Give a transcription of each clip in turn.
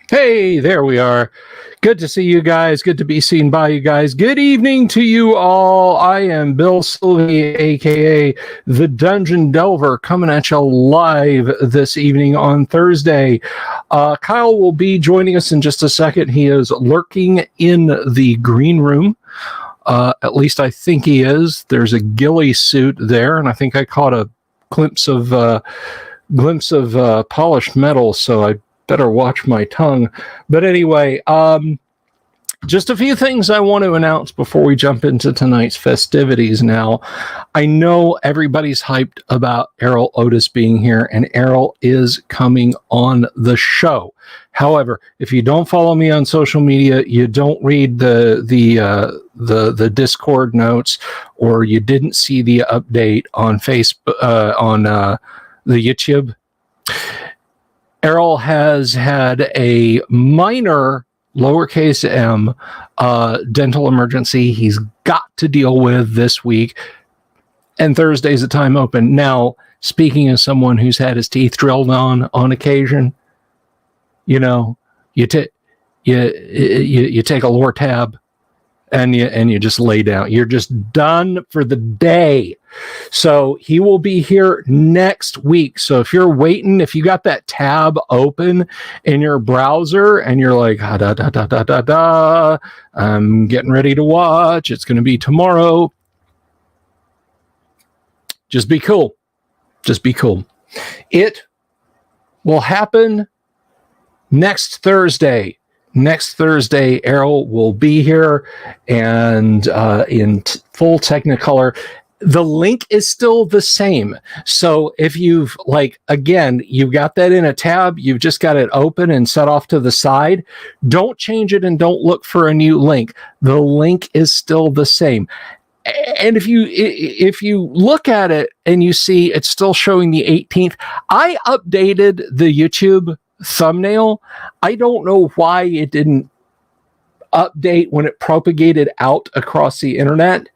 Hey, there we are. Good to see you guys. Good to be seen by you guys. Good evening to you all. I am Bill Sylvie, aka the Dungeon Delver, coming at you live this evening on Thursday. Kyle will be joining us in just a second. He is lurking in the green room. At least I think he is. There's a ghillie suit there, and I think I caught a glimpse of polished metal, so I better watch my tongue. But anyway, just a few things I want to announce before we jump into tonight's festivities. Now, I know everybody's hyped about Errol Otis being here, and Errol is coming on the show. However, if you don't follow me on social media, you don't read the Discord notes, or you didn't see the update on Facebook, on the YouTube, Errol has had a minor lowercase m dental emergency he's got to deal with this week, and Thursday's the time open. Now, speaking as someone who's had his teeth drilled on occasion, you know, you take a Lortab and you just lay down. You're just done for the day. So he will be here next week. So if you're waiting, if you got that tab open in your browser and you're like, I'm getting ready to watch, it's going to be tomorrow, just be cool. Just be cool. It will happen next Thursday. Next Thursday, Errol will be here and in full Technicolor. The link is still the same. So if you've, again, you've got that in a tab, you've just got it open and set off to the side, don't change it and don't look for a new link. The link is still the same. And if you look at it and you see it's still showing the 18th, I updated the YouTube thumbnail. I don't know why it didn't update when it propagated out across the internet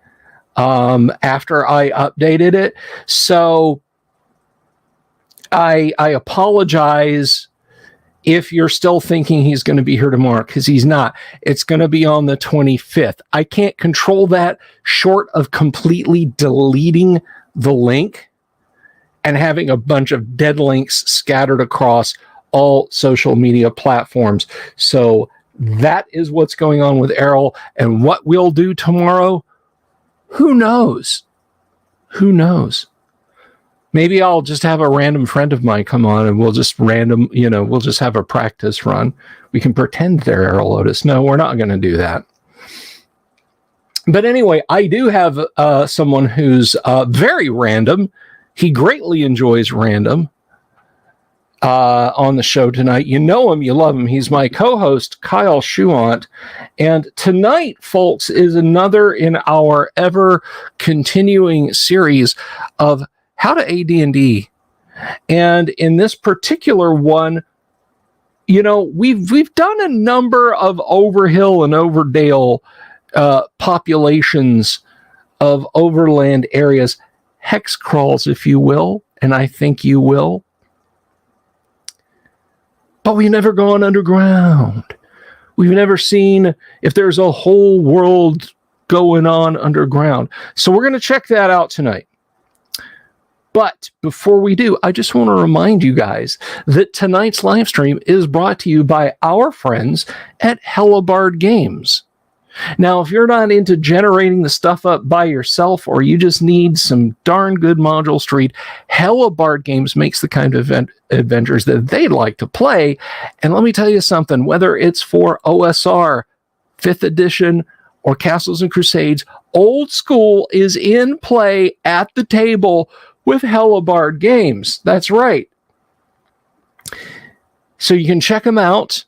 after I updated it. So I apologize if you're still thinking he's going to be here tomorrow, because he's not. It's going to be on the 25th. I can't control that short of completely deleting the link and having a bunch of dead links scattered across all social media platforms. So that is what's going on with Errol, and what we'll do tomorrow, who knows? Who knows? Maybe I'll just have a random friend of mine come on and we'll just we'll just have a practice run. We can pretend they're Errol Otis. No, we're not going to do that. But anyway, I do have someone who's very random. He greatly enjoys random. On the show tonight. You know him, you love him. He's my co-host, Kyle Schuant. And tonight, folks, is another in our ever-continuing series of How to AD&D. And in this particular one, we've done a number of Overhill and Overdale populations of overland areas, hex crawls, if you will, and I think you will. But we've never gone underground. We've never seen if there's a whole world going on underground. So we're going to check that out tonight. But before we do, I just want to remind you guys that tonight's live stream is brought to you by our friends at Hellabard Games. Now, if you're not into generating the stuff up by yourself, or you just need some darn good module street, Hellabard Games makes the kind of adventures that they'd like to play. And let me tell you something, whether it's for OSR, 5th edition, or Castles and Crusades, old school is in play at the table with Hellabard Games. That's right. So you can check them out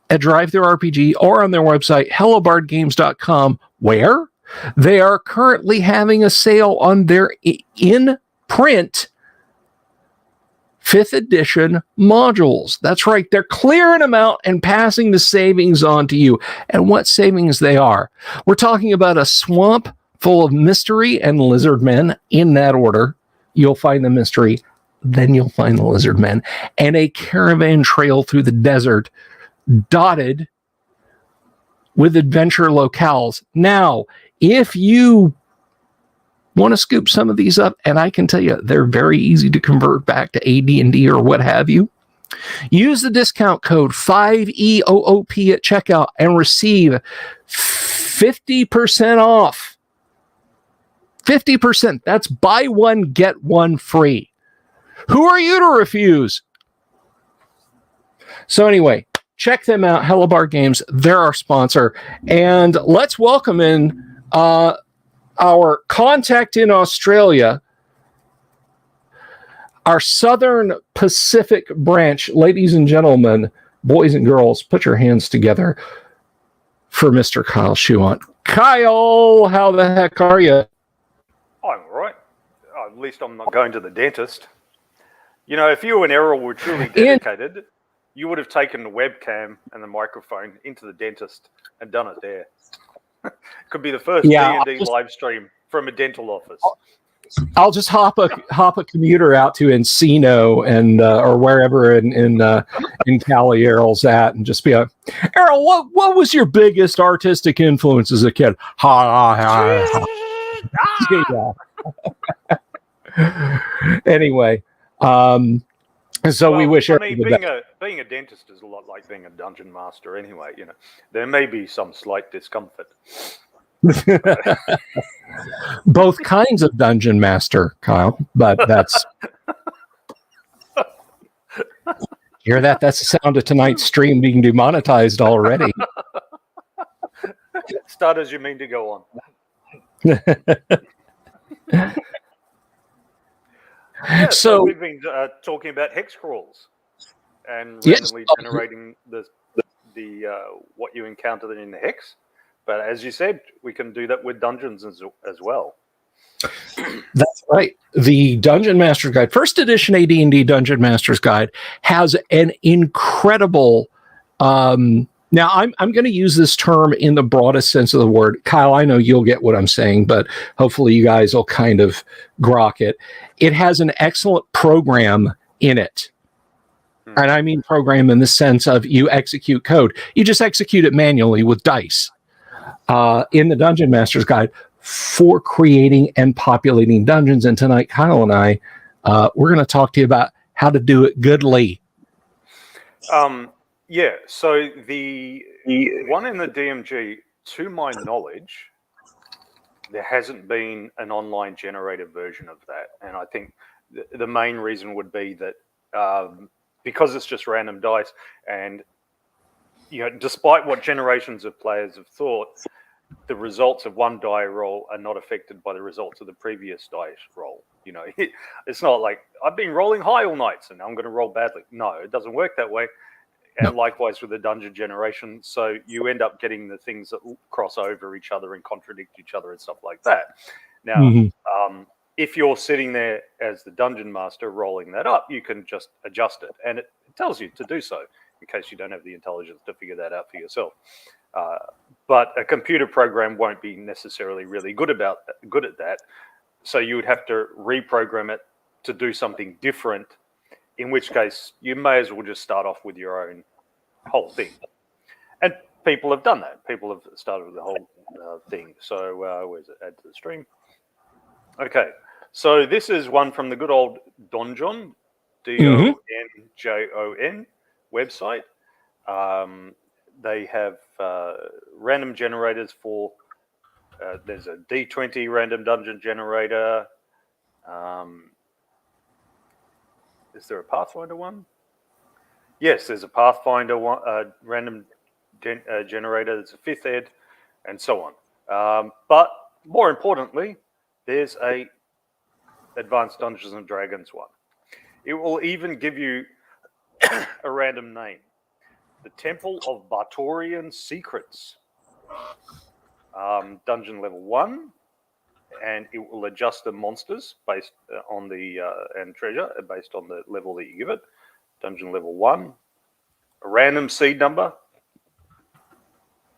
at DriveThruRPG or on their website, hellabardgames.com, where they are currently having a sale on their in-print 5th edition modules. That's right. They're clearing them out and passing the savings on to you. And what savings they are. We're talking about a swamp full of mystery and lizard men, in that order. You'll find the mystery, then you'll find the lizard men, and a caravan trail through the desert dotted with adventure locales. Now, if you want to scoop some of these up, and I can tell you they're very easy to convert back to AD&D or what have you, use the discount code 5EOOP at checkout and receive 50% off. 50%. That's buy one, get one free. Who are you to refuse? So anyway, check them out, Hellebar Games. They're our sponsor. And let's welcome in our contact in Australia, our Southern Pacific branch. Ladies and gentlemen, boys and girls, put your hands together for Mr. Kyle Schuant. Kyle, how the heck are you? I'm all right. At least I'm not going to the dentist. You know, if you and Errol were truly dedicated, you would have taken the webcam and the microphone into the dentist and done it there. Could be the first D&D live stream from a dental office. I'll just hop a commuter out to Encino and or wherever in Cali Errol's at, and just be a Errol. What was your biggest artistic influence as a kid? Anyway, so we wish. Being a dentist is a lot like being a dungeon master. Anyway, you know, there may be some slight discomfort. Both kinds of dungeon master, Kyle, but that's hear that? That's the sound of tonight's stream being demonetized already. Start as you mean to go on. So we've been talking about hex crawls and randomly generating the what you encountered in the hex. But as you said, we can do that with dungeons as well. That's right. The Dungeon Master's Guide, first edition AD&D Dungeon Master's Guide, has an incredible. Now, I'm going to use this term in the broadest sense of the word. Kyle, I know you'll get what I'm saying, but hopefully you guys will kind of grok it. It has an excellent program in it. And I mean program in the sense of you execute code. You just execute it manually with dice. In the Dungeon Master's Guide for creating and populating dungeons. And tonight, Kyle and I, we're going to talk to you about how to do it goodly. Yeah, so the one in the DMG, to my knowledge, there hasn't been an online generated version of that. And I think the main reason would be that because it's just random dice, and you know, despite what generations of players have thought, the results of one die roll are not affected by the results of the previous dice roll. You know, it's not like I've been rolling high all night, so now I'm going to roll badly. No, it doesn't work that way. And likewise with the dungeon generation. So you end up getting the things that cross over each other and contradict each other and stuff like that. Now, if you're sitting there as the dungeon master rolling that up, you can just adjust it. And it tells you to do so in case you don't have the intelligence to figure that out for yourself. But a computer program won't be necessarily really good at that. So you would have to reprogram it to do something different, in which case you may as well just start off with your own whole thing. And people have done that. People have started with the whole thing. So where's it? Add to the stream. Okay. So this is one from the good old Donjon, DONJON website. They have random generators for, there's a D20 random dungeon generator. Is there a Pathfinder one? Yes, there's a Pathfinder one, random generator. There's a 5th ed, and so on. But more importantly, there's a Advanced Dungeons and Dragons one. It will even give you a random name. The Temple of Bartorian Secrets. Dungeon level 1. And it will adjust the monsters based on the and treasure based on the level that you give it. Dungeon level 1, a random seed number.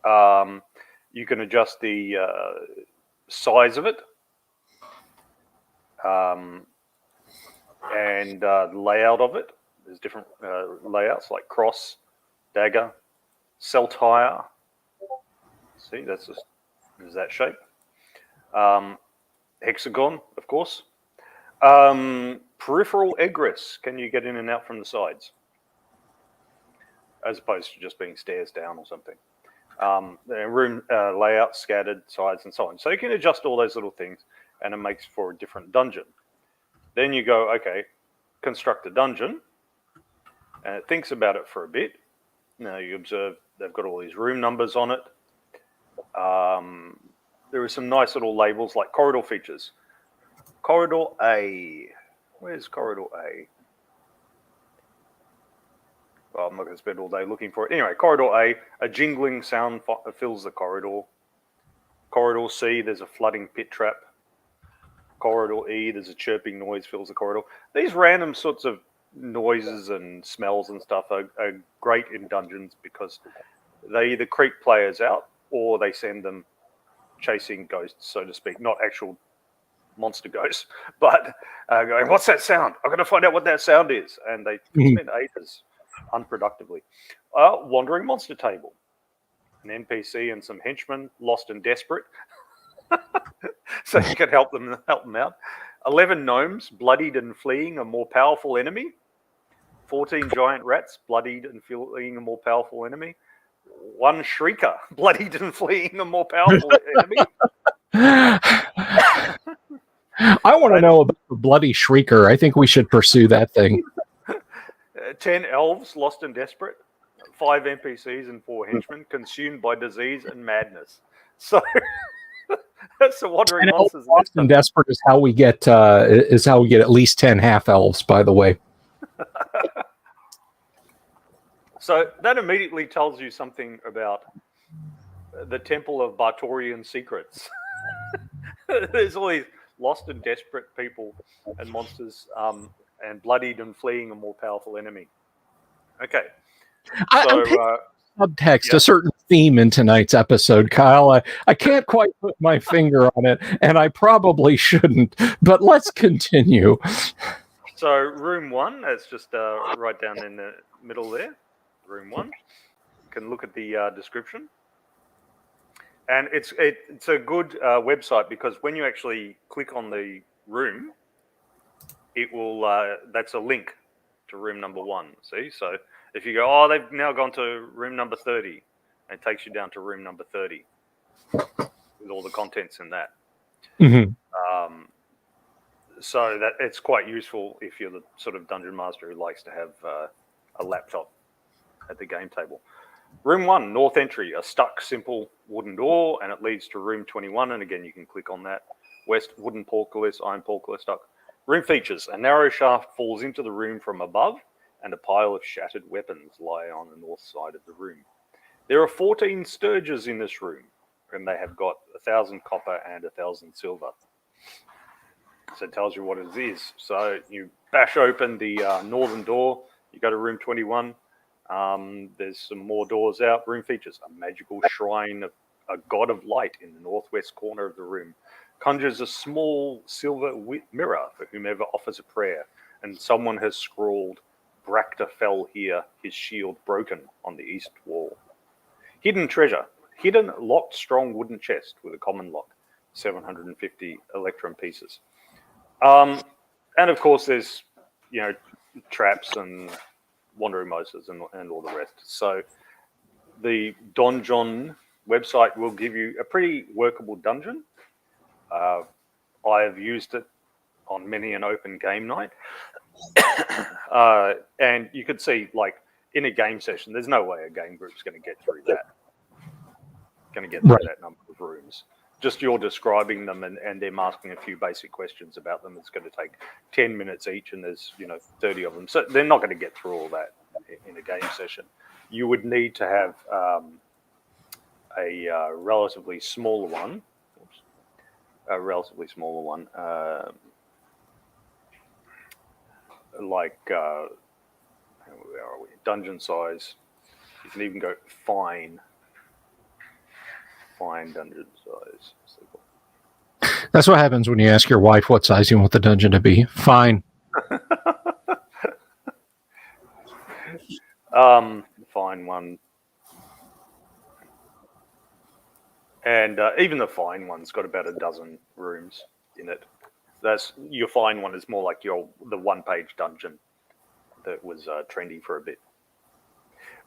You can adjust the size of it, and the layout of it. There's different layouts like cross, dagger, Saltire. See, there's that shape. Hexagon, of course. Peripheral egress. Can you get in and out from the sides? As opposed to just being stairs down or something. Room layout, scattered sides, and so on. So you can adjust all those little things, and it makes for a different dungeon. Then you go, okay, construct a dungeon, and it thinks about it for a bit. Now you observe they've got all these room numbers on it. There are some nice little labels like corridor features. Corridor A. Where's corridor A? Well, I'm not going to spend all day looking for it. Anyway, corridor a jingling sound fills the corridor. Corridor C, there's a flooding pit trap. Corridor E, there's a chirping noise fills the corridor. These random sorts of noises and smells and stuff are great in dungeons because they either creep players out or they send them chasing ghosts, so to speak. Not actual monster ghosts, but going, what's that sound? I'm going to find out what that sound is. And they spend ages unproductively. Wandering monster table. An NPC and some henchmen, lost and desperate. So you can help them out. 11 gnomes, bloodied and fleeing a more powerful enemy. 14 giant rats, bloodied and fleeing a more powerful enemy. 1 shrieker, bloodied and fleeing a more powerful enemy. I want to know about the bloody shrieker. I think we should pursue that thing. 10 elves, lost and desperate. 5 NPCs and 4 henchmen, consumed by disease and madness. So that's the wandering monsters. Lost and desperate is how we get at least 10 half elves. By the way. So that immediately tells you something about the Temple of Bartorian Secrets. There's all these lost and desperate people and monsters, and bloodied and fleeing a more powerful enemy. Okay. Subtext, a certain theme in tonight's episode, Kyle. I can't quite put my finger on it, and I probably shouldn't, but let's continue. So room 1, that's just right down in the middle there. Room 1. You can look at the description. And it's a good website because when you actually click on the room, it will that's a link to room number 1. See, so if you go, they've now gone to room number 30, and it takes you down to room number 30 with all the contents in that. Mm-hmm. So that it's quite useful if you're the sort of dungeon master who likes to have a laptop at the game table. Room 1, north entry, a stuck, simple wooden door, and it leads to room 21. And again, you can click on that. West, wooden portcullis, iron portcullis stuck. Room features, a narrow shaft falls into the room from above, and a pile of shattered weapons lie on the north side of the room. There are 14 sturges in this room, and they have got 1,000 copper and 1,000 silver. So it tells you what it is. So you bash open the northern door, you go to room 21. There's some more doors out. Room features, a magical shrine of a god of light in the northwest corner of the room. Conjures a small silver mirror for whomever offers a prayer. And someone has scrawled, Bracta fell here, his shield broken, on the east wall. Hidden treasure. Hidden, locked, strong wooden chest with a common lock. 750 electrum pieces. And of course, there's, traps and wandering monsters and all the rest. So the Donjon website will give you a pretty workable dungeon. I have used it on many an open game night. And you could see, like, in a game session, there's no way a game group's going to get through that. That number of rooms. Just you're describing them and them asking a few basic questions about them. It's going to take 10 minutes each, and there's 30 of them. So they're not going to get through all that in a game session. You would need to have a relatively smaller one. Like where are we? Dungeon size. You can even go fine dungeon size. That's what happens when you ask your wife what size you want the dungeon to be. Fine. Fine one. even the fine one's got about a dozen rooms in it. That's your fine one is more like the one-page dungeon that was trendy for a bit.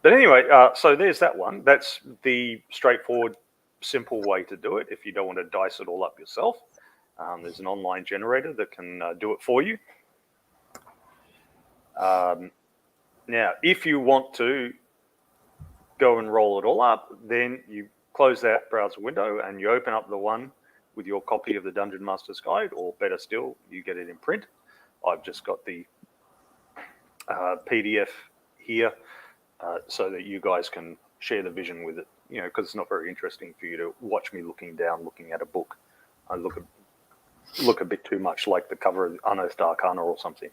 But anyway, so there's that one. That's the straightforward, simple way to do it if you don't want to dice it all up yourself. There's an online generator that can do it for you. Now, if you want to go and roll it all up, then you close that browser window and you open up the one with your copy of the Dungeon Master's Guide, or better still, you get it in print. I've just got the PDF here so that you guys can share the vision with it, because it's not very interesting for you to watch me looking at a book. I look a bit too much like the cover of Unearthed Arcana or something.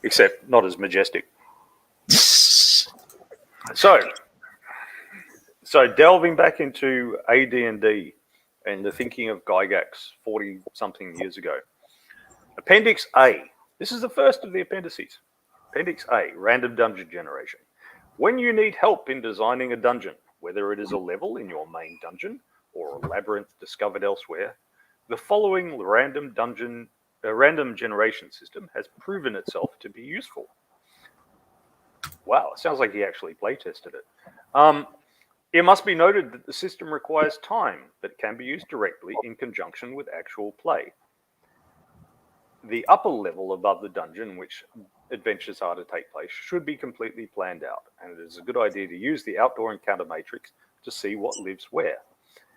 Except not as majestic. So delving back into AD&D and the thinking of Gygax 40-something years ago. Appendix A. This is the first of the appendices. Appendix A, random dungeon generation. When you need help in designing a dungeon, whether it is a level in your main dungeon or a labyrinth discovered elsewhere, the following random generation system has proven itself to be useful. Wow, it sounds like he actually playtested it. It must be noted that the system requires time that can be used directly in conjunction with actual play. The upper level above the dungeon in which adventures are to take place should be completely planned out, and it is a good idea to use the outdoor encounter matrix to see what lives where.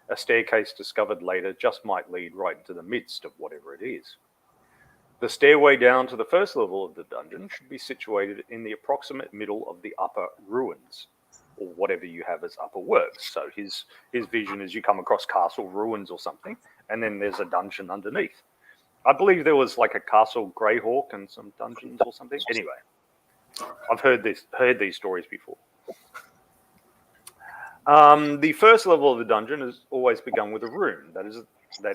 A staircase discovered later just might lead right into the midst of whatever it is. The stairway down to the first level of the dungeon should be situated in the approximate middle of the upper ruins, or whatever you have as upper works. So his vision is you come across castle ruins or something, and then there's a dungeon underneath. I believe there was like a castle Greyhawk and some dungeons or something. Anyway, I've heard these stories before. The first level of the dungeon has always begun with a room. That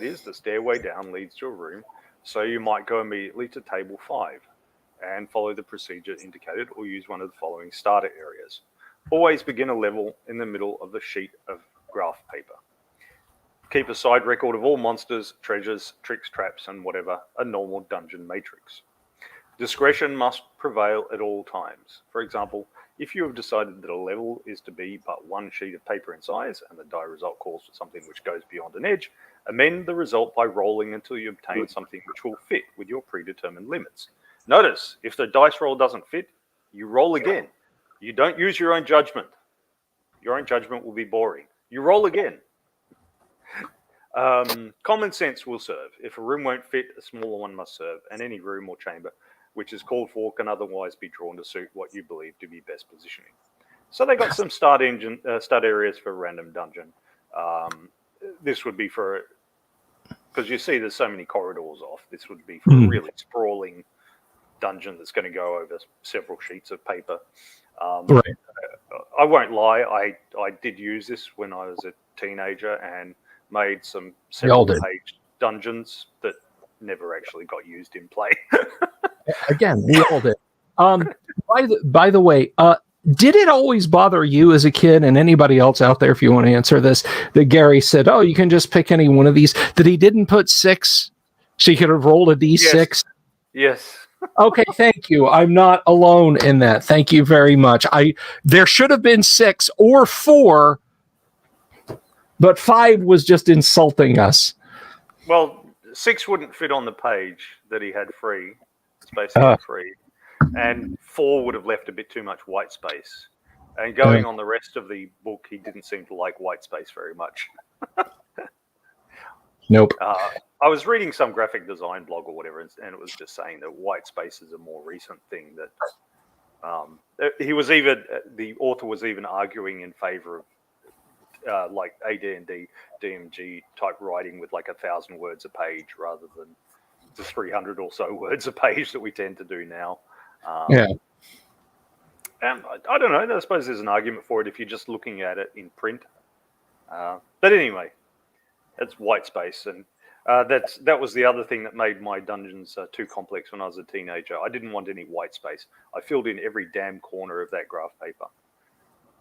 is, the stairway down leads to a room, so you might go immediately to table 5 and follow the procedure indicated, or use one of the following starter areas. Always begin a level in the middle of the sheet of graph paper. Keep a side record of all monsters, treasures, tricks, traps, and whatever a normal dungeon matrix. Discretion must prevail at all times. For example, if you have decided that a level is to be but one sheet of paper in size, and the die result calls for something which goes beyond an edge, amend the result by rolling until you obtain something which will fit with your predetermined limits. Notice, if the dice roll doesn't fit, you roll again. You don't use your own judgment. Your own judgment will be boring. You roll again. Common sense will serve. If a room won't fit, a smaller one must serve, and any room or chamber which is called for can otherwise be drawn to suit what you believe to be best positioning. So they got some start areas for random dungeon. This would be for, because you see there's so many corridors off, this would be for a really sprawling dungeon that's going to go over several sheets of paper. Right. I won't lie, I did use this when I was a teenager and made some several page dungeons that never actually got used in play. Again, we all did. By the way, did it always bother you as a kid, and anybody else out there, if you want to answer this, that Gary said, "Oh, you can just pick any one of these"? That he didn't put 6, so you could have rolled a D6. Yes. Okay, thank you. I'm not alone in that. Thank you very much. There should have been 6 or 4, but 5 was just insulting us. Well, 6 wouldn't fit on the page that he had free. Space he had free. And 4 would have left a bit too much white space. And going on the rest of the book, he didn't seem to like white space very much. Nope. I was reading some graphic design blog or whatever, and it was just saying that white space is a more recent thing. That the author was even arguing in favor of like AD&D, DMG type writing with like 1,000 words a page rather than the 300 or so words a page that we tend to do now. And I don't know. I suppose there's an argument for it if you're just looking at it in print. But anyway, it's white space, and that was the other thing that made my dungeons too complex when I was a teenager. I didn't want any white space. I filled in every damn corner of that graph paper,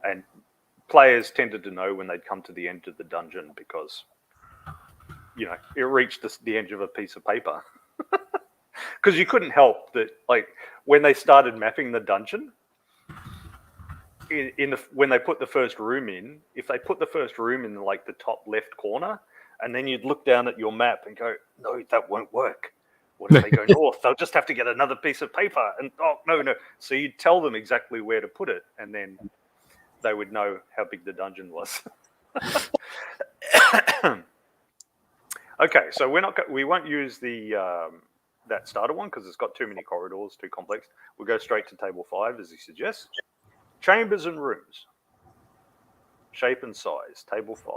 and players tended to know when they'd come to the end of the dungeon because, it reached the edge of a piece of paper. Because you couldn't help that, like, when they started mapping the dungeon, when they put the first room in, if they put the first room in, like, the top left corner, and then you'd look down at your map and go, no, that won't work. What if they go north? They'll just have to get another piece of paper. And, no. So you'd tell them exactly where to put it, and then they would know how big the dungeon was. Okay, so we won't use the that starter one because it's got too many corridors, too complex. We'll go straight to table 5, as he suggests. Chambers and rooms. Shape and size, table 5.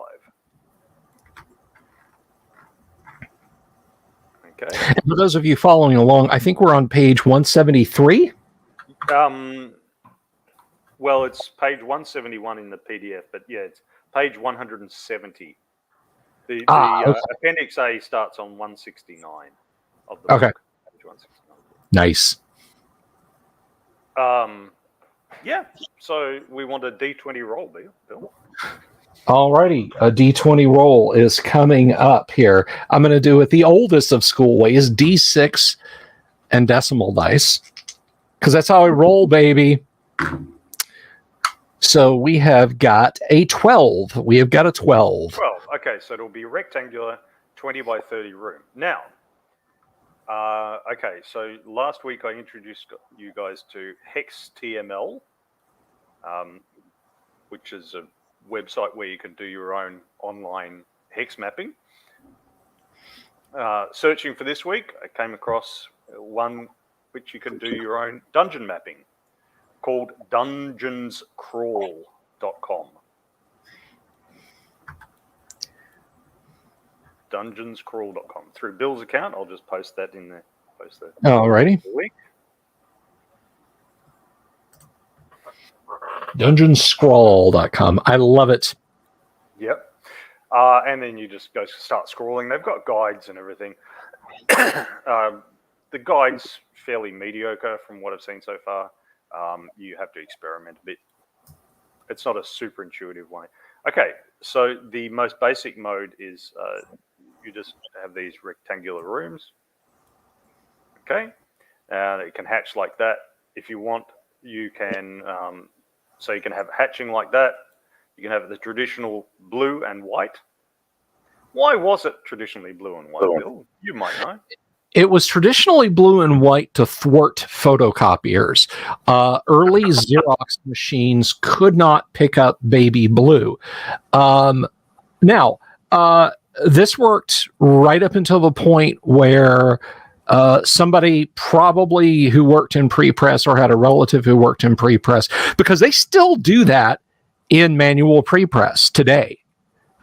Okay. And for those of you following along, I think we're on page 173. Well, it's page 171 in the PDF, but yeah, it's page 170. The okay. Appendix A starts on 169 of the Okay. book. Page 169. Nice. Yeah, so we want a D20 roll, Bill. Alrighty, a D20 roll is coming up here. I'm going to do it the oldest of school ways, D6 and decimal dice, because that's how I roll, baby. So we have got a 12. We have got a 12. 12. Okay, so it'll be rectangular, 20 by 30 room. Now, okay, so last week I introduced you guys to HexTML, which is a website where you can do your own online hex mapping. Searching for this week, I came across one which you can do your own dungeon mapping called dungeonscrawl.com. Dungeonscrawl.com. Through Bill's account, I'll just post that in there. Alrighty. Dungeonscrawl.com. I love it. Yep. And then you just go start scrolling. They've got guides and everything. The guide's fairly mediocre from what I've seen so far. You have to experiment a bit. It's not a super intuitive way. Okay, so the most basic mode is you just have these rectangular rooms. Okay, it can hatch like that. If you want, you can, so you can have hatching like that. You can have the traditional blue and white. Why was it traditionally blue and white, Bill? You might know. It was traditionally blue and white to thwart photocopiers. Early Xerox machines could not pick up baby blue. Now, this worked right up until the point where somebody probably who worked in pre-press or had a relative who worked in pre-press, because they still do that in manual pre-press today.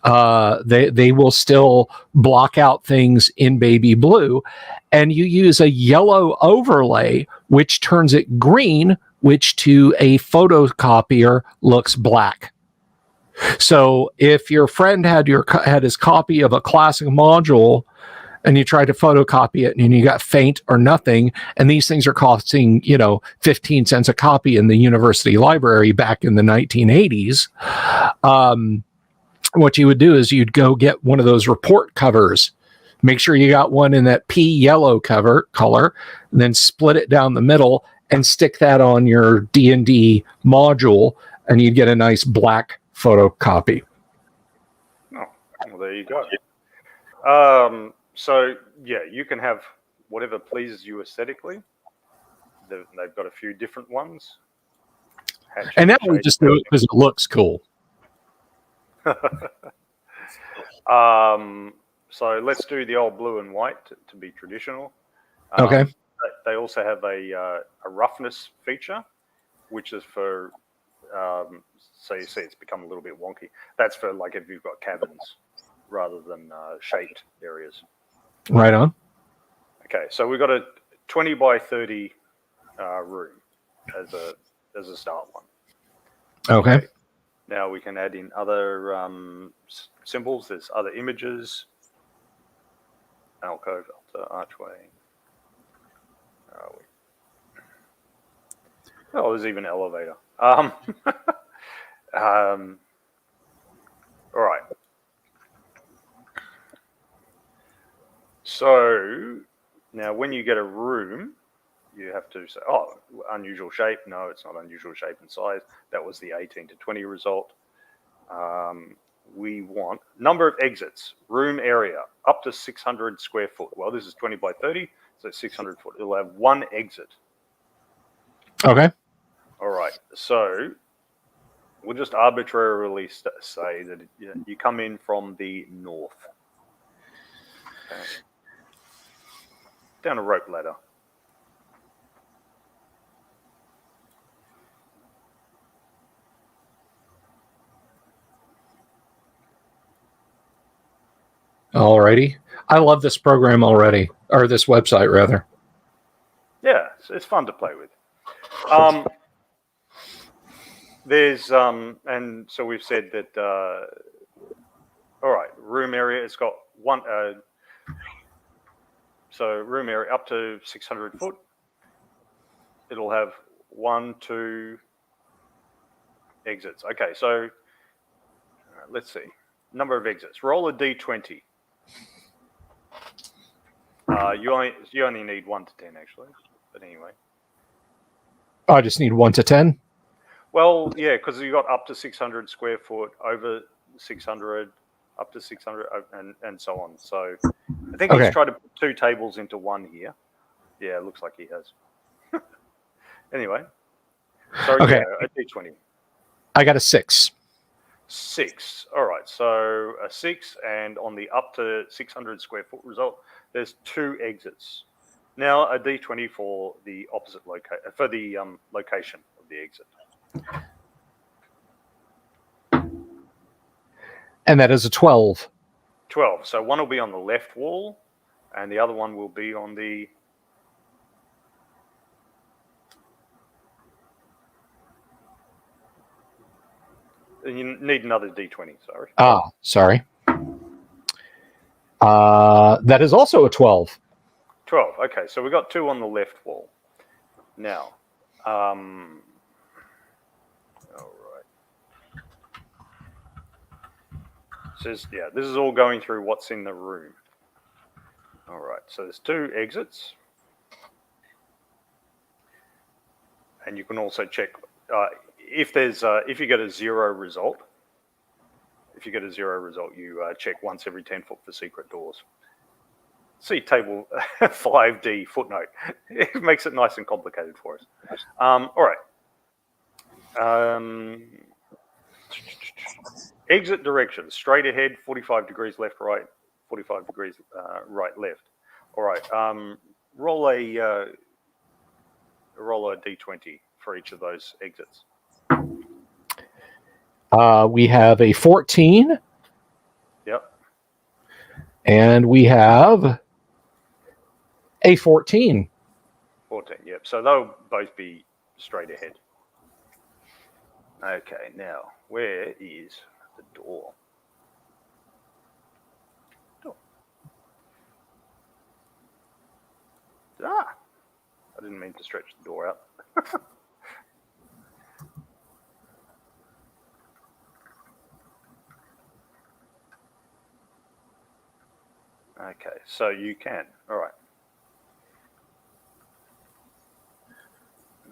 They will still block out things in baby blue, and you use a yellow overlay, which turns it green, which to a photocopier looks black. So if your friend had his copy of a classic module and you tried to photocopy it and you got faint or nothing, and these things are costing, 15 cents a copy in the university library back in the 1980s, what you would do is you'd go get one of those report covers, make sure you got one in that pea yellow color, and then split it down the middle and stick that on your D&D module, and you'd get a nice black photocopy. Oh, well, there you go. So, yeah, you can have whatever pleases you aesthetically. They've got a few different ones. And now we just do it because it looks cool. So let's do the old blue and white to be traditional. Okay. They also have a roughness feature, which is for, so you see it's become a little bit wonky. That's for like if you've got cabins rather than shaped areas. Right on. Okay, so we've got a 20 by 30 room as a start one. Okay. Now we can add in other symbols. There's other images. Alcove, altar, archway. Where are we? Oh, there's even an elevator. So now when you get a room, you have to say, oh, unusual shape. No, it's not unusual shape and size. That was the 18 to 20 result. We want number of exits, room area, up to 600 square foot. Well, this is 20 by 30, so 600 foot. It'll have one exit. Okay. All right. So we'll just arbitrarily say that you come in from the north. Okay. Down a rope ladder. Alrighty. I love this program already, or this website rather. Yeah, it's fun to play with. There's and so we've said that. All right, room area. It's got one. So room area up to 600 foot. It'll have 1, 2 exits. Okay, so let's see. Number of exits. Roll a d20. You only need 1 to 10 actually, but anyway. I just need 1 to 10. Well, yeah, because you got up to 600 square foot, over 600, up to 600, and so on. So I think he's tried to put 2 tables into one here. Yeah, it looks like he has. Anyway, so yeah, a d20. I got a 6. 6. All right, so a 6, and on the up to 600 square foot result, there's 2 exits. Now a d20 for the opposite location of the exit. And that is a 12. 12. So one will be on the left wall, and the other one will be on the. You need another d20. Sorry. Sorry. That is also a 12. 12. Okay, so we got 2 on the left wall. Now, all right. So yeah, this is all going through what's in the room. All right, so there's 2 exits, and you can also check if you get a 0 result. If you get a 0 result, you check once every 10 foot for secret doors. See table 5D footnote. It makes it nice and complicated for us. All right. Exit directions: straight ahead, 45 degrees left, right, 45 degrees right, left. All right. Roll a d20 for each of those exits. We have a 14. Yep. And we have a 14. 14, yep. So they'll both be straight ahead. Okay, now, where is the door? I didn't mean to stretch the door out. Okay, so you can. All right.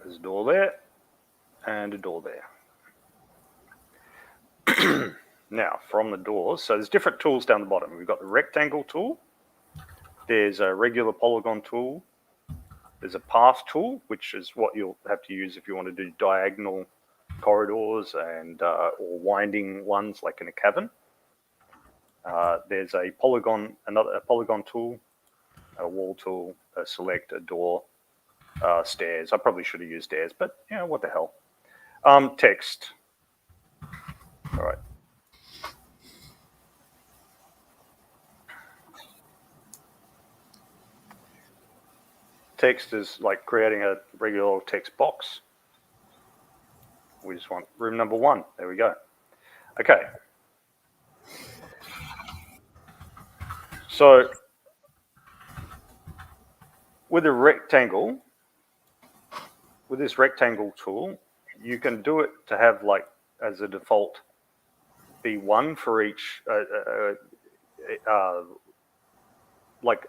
There's a door there and a door there. Now, from the doors, so there's different tools down the bottom. We've got the rectangle tool. There's a regular polygon tool. There's a path tool, which is what you'll have to use if you want to do diagonal corridors and or winding ones like in a cavern. There's a polygon tool, a wall tool, a select, a door, stairs. I probably should have used stairs, but you know, what the hell. Text. All right. Text is like creating a regular text box. We just want room number 1. There we go. Okay. So with a rectangle, with this rectangle tool, you can do it to have like as a default be 1 for each like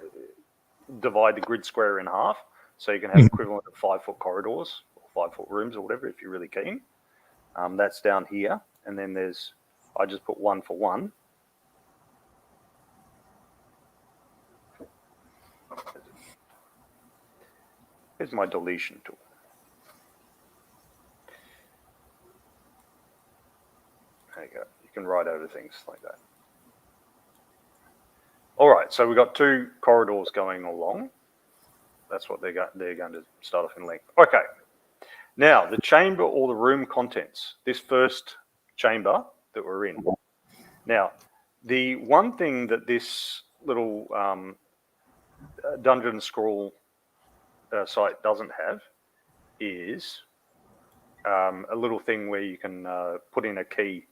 divide the grid square in half, so you can have equivalent of 5-foot corridors or 5-foot rooms or whatever if you're really keen. That's down here, and then I just put 1 for 1. Here's my deletion tool. There you go. You can write over things like that. All right, so we've got 2 corridors going along. That's what they're going to start off in length. Okay. Now, the chamber or the room contents, this first chamber that we're in. Now, the one thing that this little dungeon scroll site doesn't have is a little thing where you can put in a key,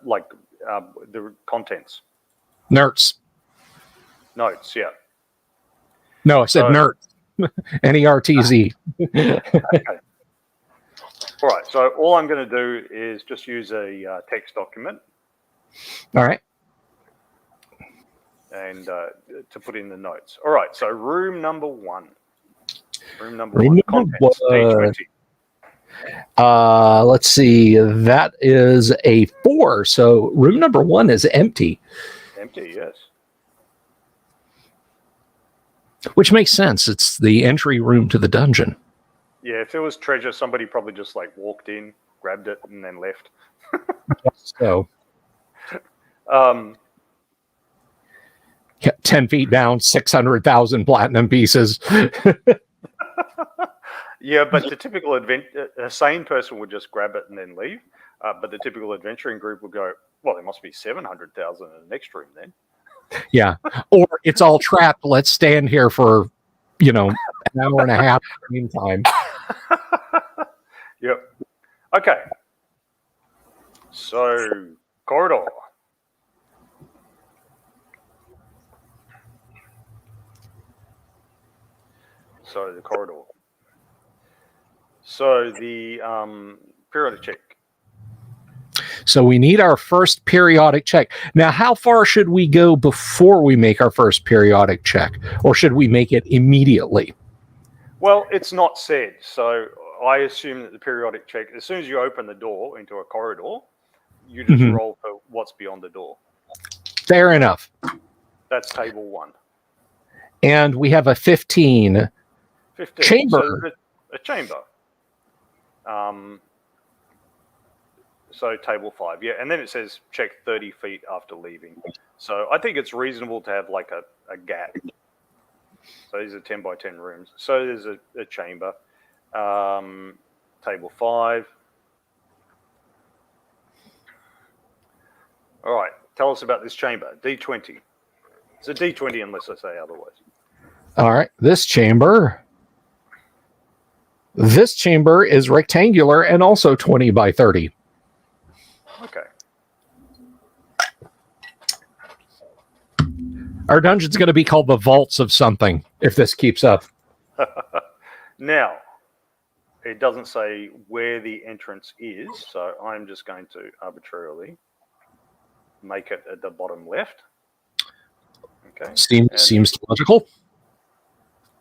like the contents. Notes, yeah. No, I said nerds. N-E-R-T-Z. Okay. All right, so all I'm going to do is just use a text document. All right. And to put in the notes. All right, so room number 1. Room number 1. Contents, D20. Let's see. That is a 4. So room number 1 is empty. Empty, yes. Which makes sense. It's the entry room to the dungeon. Yeah, if there was treasure, somebody probably just like walked in, grabbed it, and then left. So, 10 feet down, 600,000 platinum pieces. Yeah, but the typical a sane person would just grab it and then leave. But the typical adventuring group would go, well, there must be 700,000 in the next room then. Yeah. Or it's all trapped. Let's stand here for, an hour and a half in the meantime. Yep. Okay. So, corridor. So, the corridor. So, the periodic check. So we need our first periodic check. Now, how far should we go before we make our first periodic check? Or should we make it immediately? Well, it's not said. So I assume that the periodic check, as soon as you open the door into a corridor, you just roll for what's beyond the door. Fair enough. That's table 1. And we have a 15. 15. Chamber. So a chamber. So table 5, yeah, and then it says check 30 feet after leaving. So I think it's reasonable to have like a gap. So these are 10 by 10 rooms. So there's a chamber. Table 5. All right, tell us about this chamber. D20. It's a D20 unless I say otherwise. All right, this chamber is rectangular and also 20 by 30. Okay. Our dungeon's going to be called the Vaults of something if this keeps up. Now, it doesn't say where the entrance is, so I'm just going to arbitrarily make it at the bottom left. Okay. Seems logical.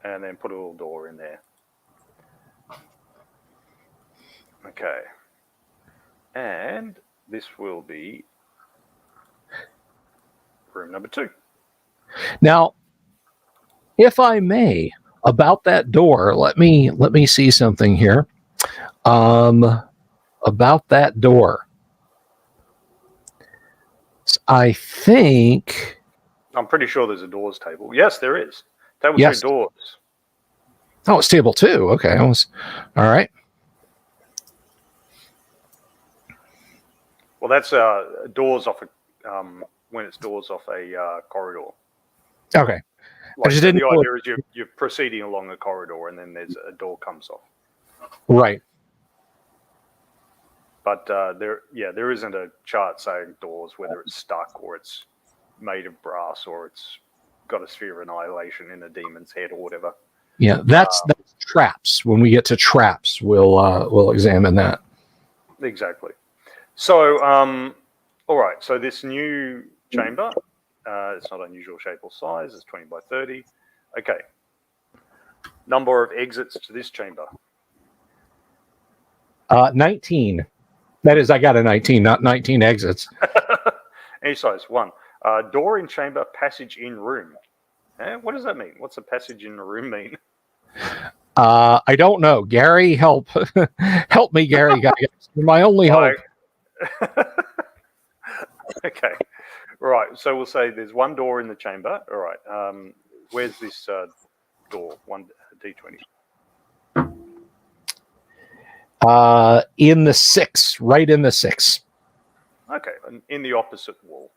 And then put a little door in there. Okay. And this will be room number 2. Now, if I may, about that door, let me see something here. About that door, I think. I'm pretty sure there's a doors table. Yes, there is. Table 2 doors. Oh, it's table 2. Okay, all right. Well, that's doors off when it's doors off a corridor. Okay. Like, the idea is you're proceeding along a corridor and then there's a door comes off. Right. But there isn't a chart saying doors, whether it's stuck or it's made of brass or it's got a sphere of annihilation in a demon's head or whatever. Yeah, that's traps. When we get to traps, we'll examine that. Exactly. So, all right. So this new chamber, It's not unusual shape or size. It's 20 by 30. Okay. Number of exits to this chamber. 19. That is, I got a 19, not 19 exits. Any size, 1. Door in chamber, passage in room. What does that mean? What's a passage in a room mean? I don't know. Gary, help. Help me, Gary. You're my only hope. Okay. Right. So we'll say there's one door in the chamber. All right. Where's this door? 1d20. In the 6, right in the 6. Okay. In the opposite wall.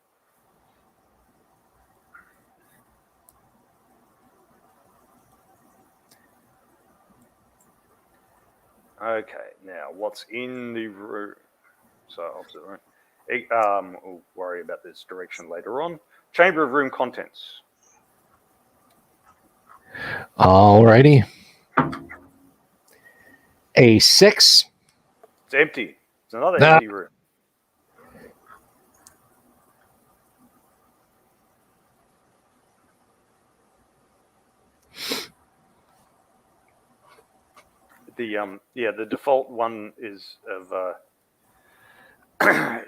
Okay. Now, what's in the room? So opposite room. We'll worry about this direction later on. Chamber of room contents. Alrighty. A 6. It's empty. It's another empty room. The default one is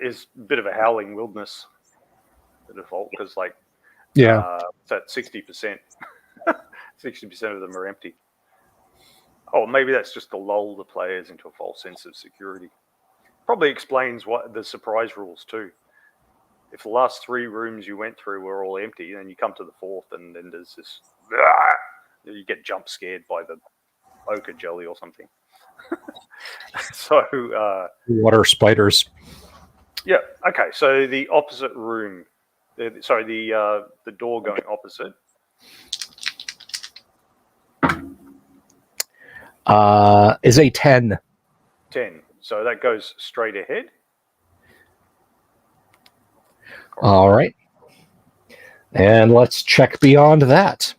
is a bit of a howling wilderness. The default, because it's at 60%. 60% of them are empty. Oh, maybe that's just to lull the players into a false sense of security. Probably explains what the surprise rules too. If the last 3 rooms you went through were all empty, then you come to the 4th, and then there's this. You get jump scared by the ochre jelly or something. So water spiders. Yeah. Okay. So the opposite room. The door going opposite. Is a 10. 10. So that goes straight ahead. All right. And let's check beyond that.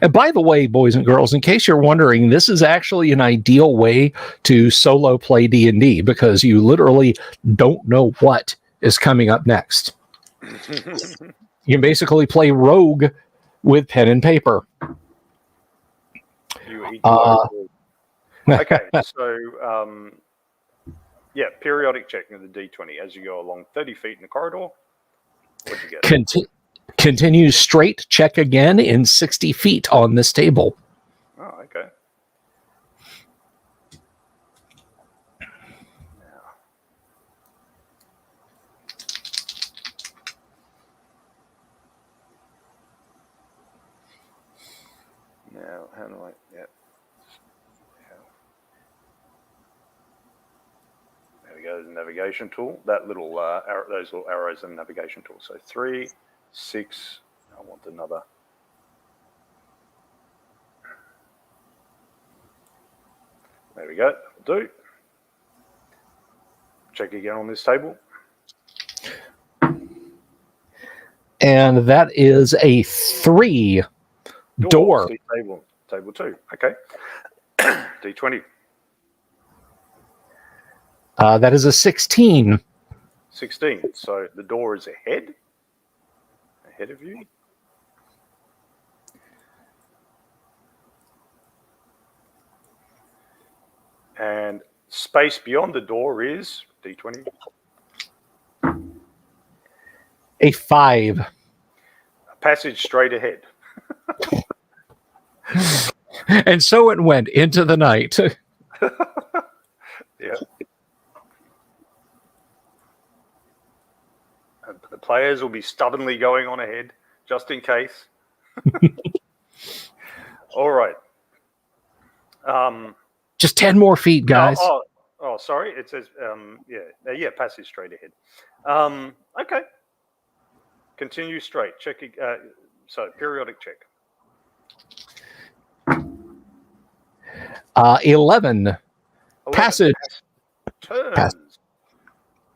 And by the way, boys and girls, in case you're wondering, this is actually an ideal way to solo play D&D because you literally don't know what is coming up next. You can basically play rogue with pen and paper. Okay, so periodic checking of the D20 as you go along 30 feet in the corridor. What'd you get? Continue straight, check again in 60 feet on this table. Oh, okay. Now, how do I... Yeah. There we go, the navigation tool. That little arrow, those little arrows are the navigation tool. So 3, 6, I want another. There we go, that'll do. Check again on this table. And that is a 3 door. Table 2, okay. D20. That is a 16. 16, so the door is ahead of you. And space beyond the door is D20. A 5. A passage straight ahead. And so it went into the night. Yeah. And the players will be stubbornly going on ahead, just in case. All right. Just 10 more feet, guys. Oh, sorry. It says, passage straight ahead. Okay. Continue straight. Check. Periodic check. 11. Passage. Turns.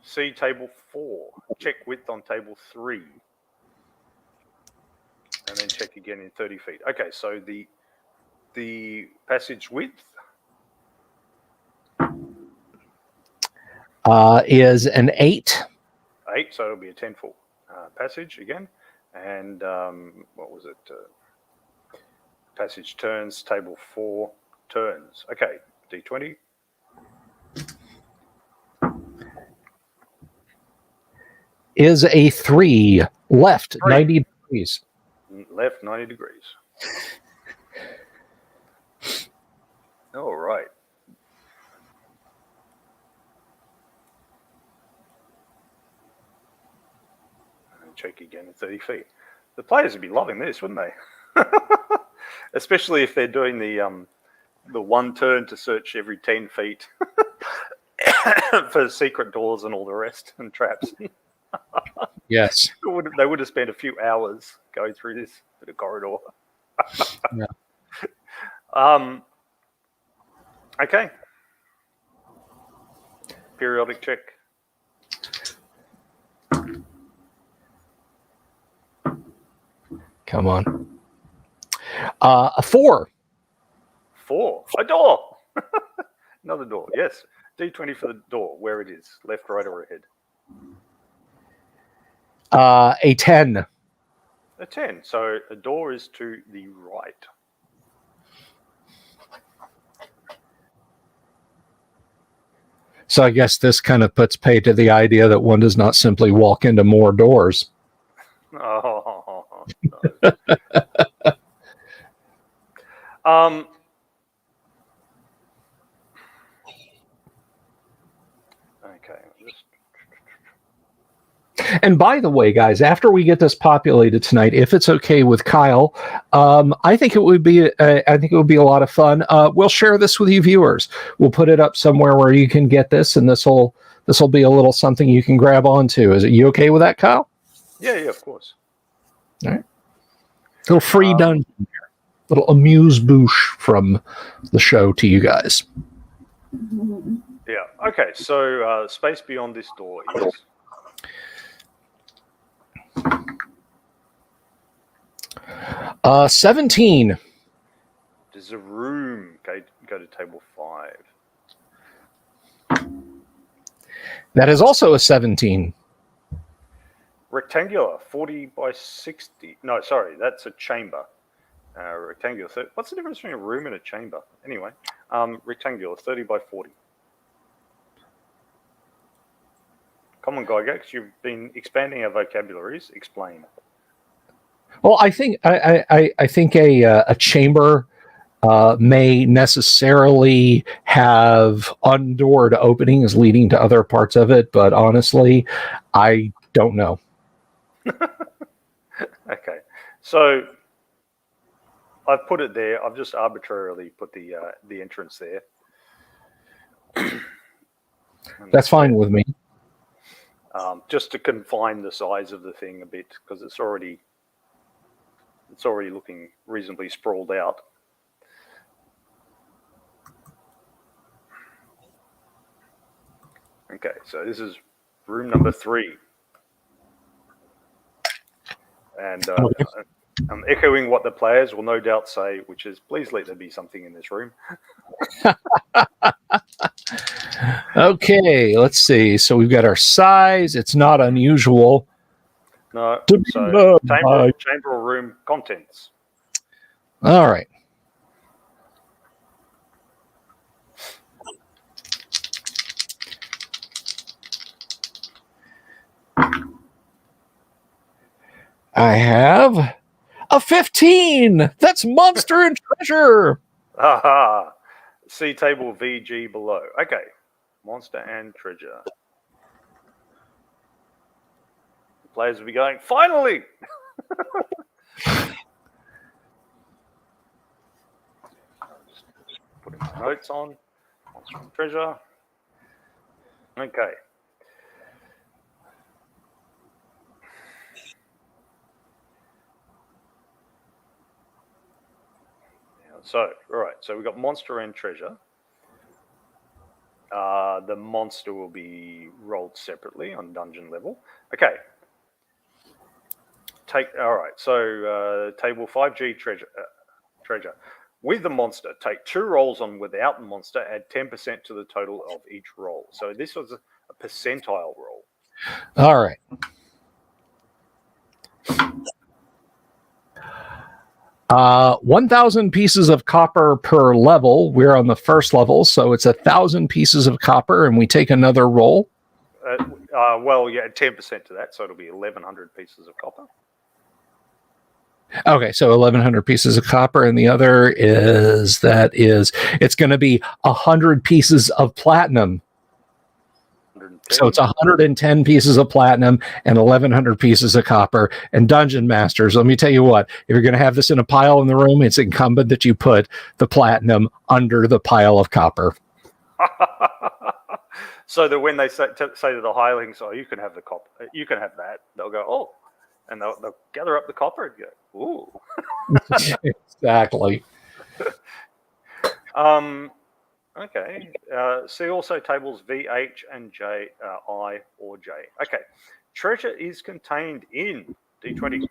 See table 4. Check width on table 3. And then check again in 30 feet. Okay, so the passage width. is an 8. 8, so it'll be a 10-foot passage again. And what was it? Passage turns, table 4 turns. Okay, D20. Is a 3. Left 3. 90 degrees. Left 90 degrees. All right. And check again at 30 feet. The players would be loving this, wouldn't they? Especially if they're doing the one turn to search every 10 feet for secret doors and all the rest and traps. Yes. They would have spent a few hours going through this bit of corridor. Yeah. Okay. Periodic check. Come on. A 4. 4. A door. Another door. Yes. D20 for the door, where it is. Left, right, or ahead. A 10. A 10. So the door is to the right. So I guess this kind of puts pay to the idea that one does not simply walk into more doors. Oh, no. Okay. And by the way, guys, after we get this populated tonight, if it's okay with Kyle, I think it would be a lot of fun. We'll share this with you viewers. We'll put it up somewhere where you can get this, and this will be a little something you can grab onto. Is it you okay with that, Kyle? Yeah, of course. All right. Little free dungeon here. Little amuse-bouche from the show to you guys. Yeah. Okay. So space beyond this door is 17. there's a room. Okay, go to table 5. That is also a 17. Rectangular, 40 by 60. No, sorry, that's a chamber. Rectangular. What's the difference between a room and a chamber? Anyway, rectangular, 30 by 40. Come on, Gygax, you've been expanding our vocabularies. Explain. Well, I think a chamber may necessarily have undoored openings leading to other parts of it, but honestly, I don't know. Okay, so I've put it there. I've just arbitrarily put the entrance there. That's fine with me. Just to confine the size of the thing a bit, because it's already looking reasonably sprawled out. Okay, so this is room number 3. And I'm echoing what the players will no doubt say, which is, please let there be something in this room. Okay, let's see. So we've got our size. It's not unusual. No, To be so loved by- chamber or room contents. All right. I have a 15. That's monster and treasure. Aha. See table VG below. Okay. Monster and treasure. The players will be going, finally! Just putting my notes on. Monster and treasure. Okay. So, all right. So we've got monster and treasure. The monster will be rolled separately on dungeon level. Okay. All right. So table 5G treasure. With the monster, take 2 rolls on without the monster. Add 10% to the total of each roll. So this was a percentile roll. All right. Uh, 1,000 pieces of copper per level. We're on the first level, so it's 1,000 pieces of copper, and we take another roll. Well, yeah, 10% to that, so it'll be 1,100 pieces of copper. Okay, so 1,100 pieces of copper, and the other is it's going to be 100 pieces of platinum. 110. So it's 110 pieces of platinum and 1,100 pieces of copper. And Dungeon Masters, let me tell you what, if you're going to have this in a pile in the room, it's incumbent that you put the platinum under the pile of copper. So that when they say to the hirelings, "Oh, you can have the copper, you can have that," they'll go, "Oh," and they'll gather up the copper and go, "Ooh." Exactly. Okay. See also tables V, H, and J, I, or J. Okay. Treasure is contained in D20.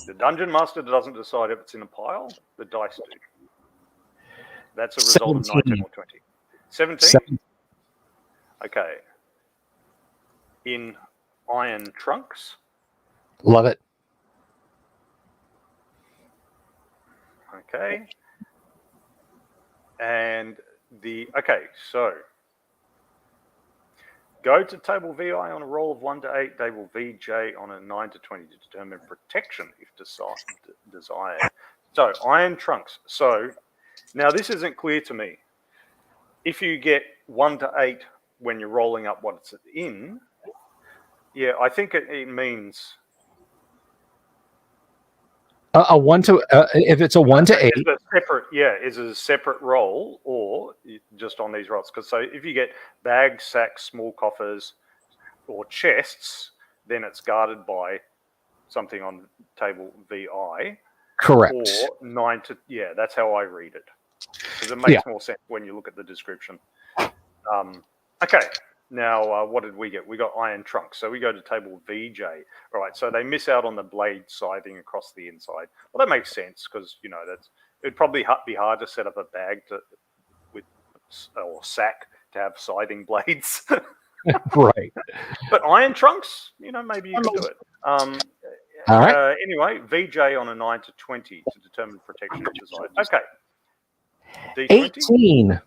The Dungeon Master doesn't decide if it's in a pile. The dice do. That's a result 17. of 19 or 20. 17? 17. Okay. In iron trunks. Love it. Okay. And okay, so go to table VI on a roll of 1 to 8, table VJ on a 9 to 20 to determine protection if desired. So iron trunks. So now this isn't clear to me. If you get 1 to 8 when you're rolling up what it's in, yeah, I think it means a 1 to if it's a 1 to 8, is a separate roll or just on these rolls? Because so if you get bags, sacks, small coffers, or chests, then it's guarded by something on table VI. correct. Or 9 to that's how I read it. Because it makes more sense when you look at the description. Okay. Now, what did we get? We got iron trunks. So we go to table VJ. All right. So they miss out on the blade scything across the inside. Well, that makes sense because, it'd probably be hard to set up a bag or sack to have scything blades. Right. But iron trunks, maybe you can do it. All right. Anyway, VJ on a 9 to 20 to determine protection desired. Okay. D20? 18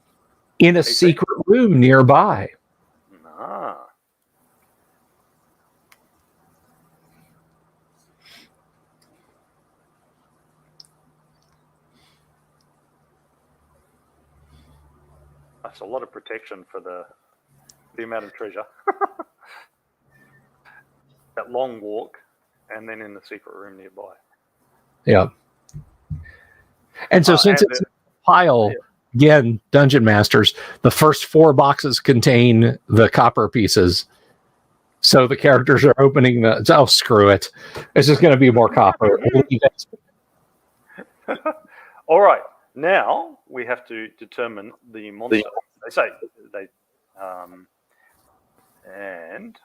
in a 18? secret room nearby. Ah. That's a lot of protection for the amount of treasure. That long walk, and then in the secret room nearby. Yeah. And so since it's a pile, again, Dungeon Masters, the first 4 boxes contain the copper pieces. So the characters are opening screw it. It's just going to be more copper. All right. Now we have to determine the monster. And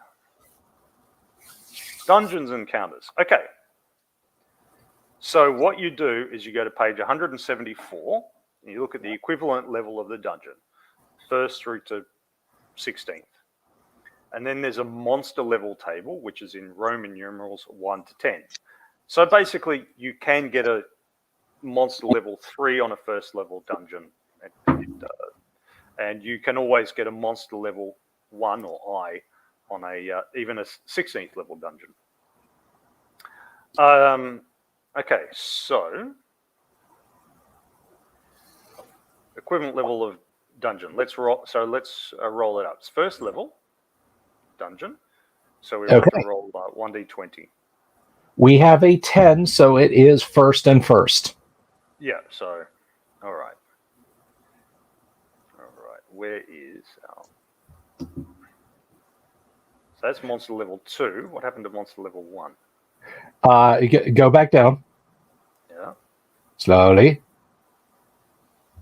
dungeons encounters. Okay. So what you do is you go to page 174 and you look at the equivalent level of the dungeon, 1st through to 16th. And then there's a monster level table, which is in Roman numerals 1 to 10. So basically, you can get a monster level 3 on a 1st level dungeon. And you can always get a monster level 1 or I on even a 16th level dungeon. Okay, so equivalent level of dungeon. Let's roll it up. It's 1st level dungeon. So we have to roll 1d20. We have a 10, so it is 1st and 1st. Yeah, so all right. Where is so that's monster level 2. What happened to monster level 1? Go back down. Yeah. Slowly.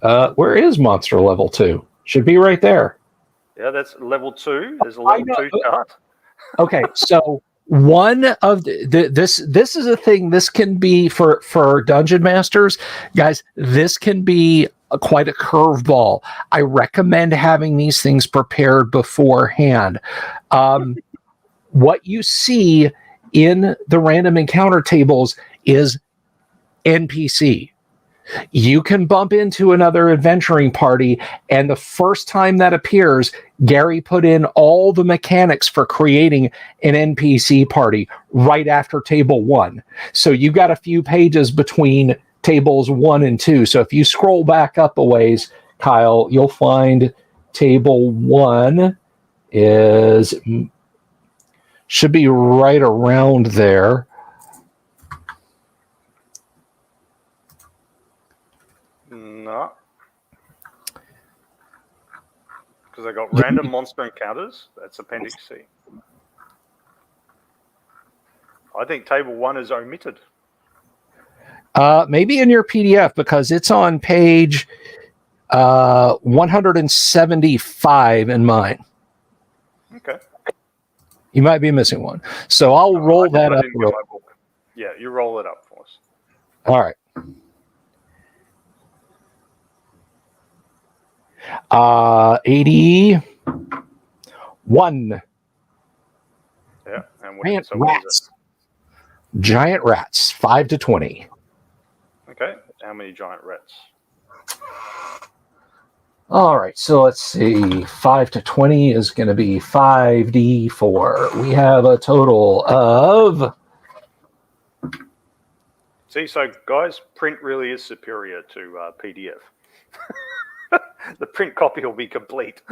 Where is monster level 2? Should be right there. Yeah, that's level 2. There's a level 2 chart. Okay, so one of this is a thing. This can be for Dungeon Masters, guys. This can be quite a curveball. I recommend having these things prepared beforehand. What you see in the random encounter tables is NPC. You can bump into another adventuring party, and the first time that appears, Gary put in all the mechanics for creating an NPC party right after table 1. So you got a few pages between tables 1 and 2. So if you scroll back up a ways, Kyle, you'll find table 1 should be right around there. No. Because I got random monster encounters. That's Appendix C. I think table 1 is omitted. Maybe in your PDF, because it's on page 175 in mine. Okay. You might be missing one. So I'll roll that up. Yeah, you roll it up for us. All right. 81. Yeah, and rats. Giant rats, 5 to 20. Okay, how many giant rats? All right, so let's see. 5 to 20 is going to be 5d4. We have a total of... See, so guys, print really is superior to PDF. The print copy will be complete.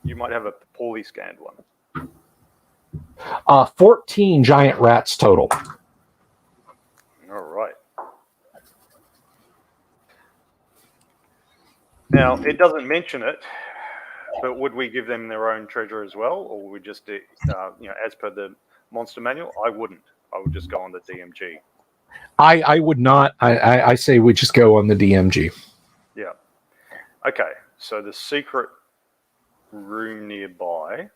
You might have a poorly scanned one. 14 giant rats total. All right. Now, it doesn't mention it, but would we give them their own treasure as well, or would we just do, as per the monster manual? I wouldn't. I would just go on the DMG. I would not. I say we just go on the DMG. Yeah. Okay. So the secret room nearby.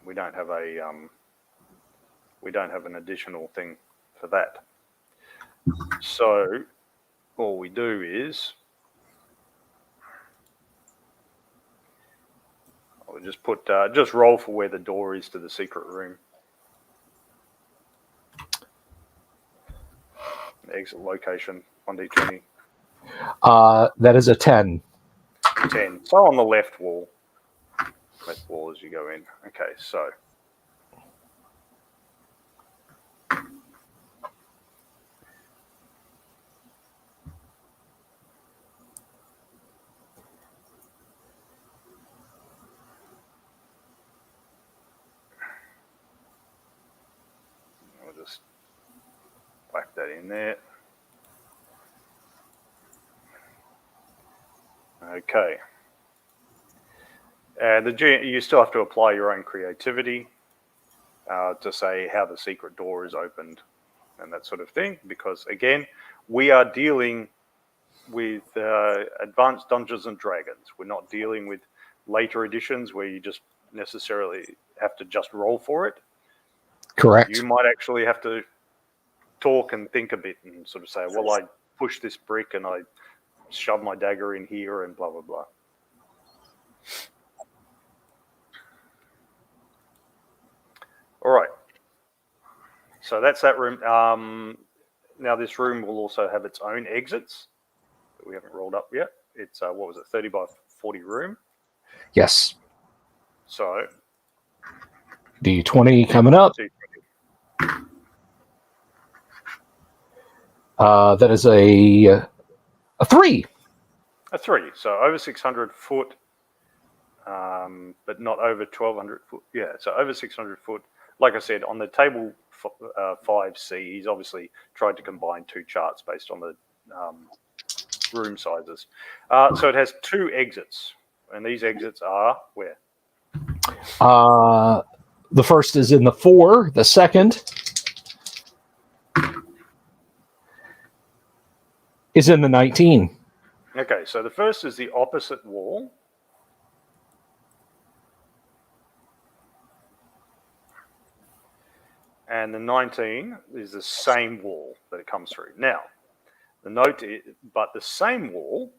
We don't have an additional thing for that. So all we do is I'll just put just roll for where the door is to the secret room. Exit location 1d20. That is a 10. 10. So on the left wall. Left wall as you go in. Okay, so I'll just whack that in there. Okay. You still have to apply your own creativity to say how the secret door is opened and that sort of thing, because again, we are dealing with advanced Dungeons and Dragons. We're not dealing with later editions where you just necessarily have to just roll for it. Correct. You might actually have to talk and think a bit and sort of say, well, I push this brick and I shove my dagger in here and blah, blah, blah. All right. So that's that room. Now this room will also have its own exits that we haven't rolled up yet. It's, 30 by 40 room? Yes. So D20 coming up. That is a 3. A 3. So over 600 foot, but not over 1,200 foot. Yeah, so over 600 foot. Like I said, on the table 5C, he's obviously tried to combine 2 charts based on the room sizes. So it has 2 exits, and these exits are where? The first is in the 4. The second is in the 19. Okay, so the first is the opposite wall. And the 19 is the same wall that it comes through. Now, but the same wall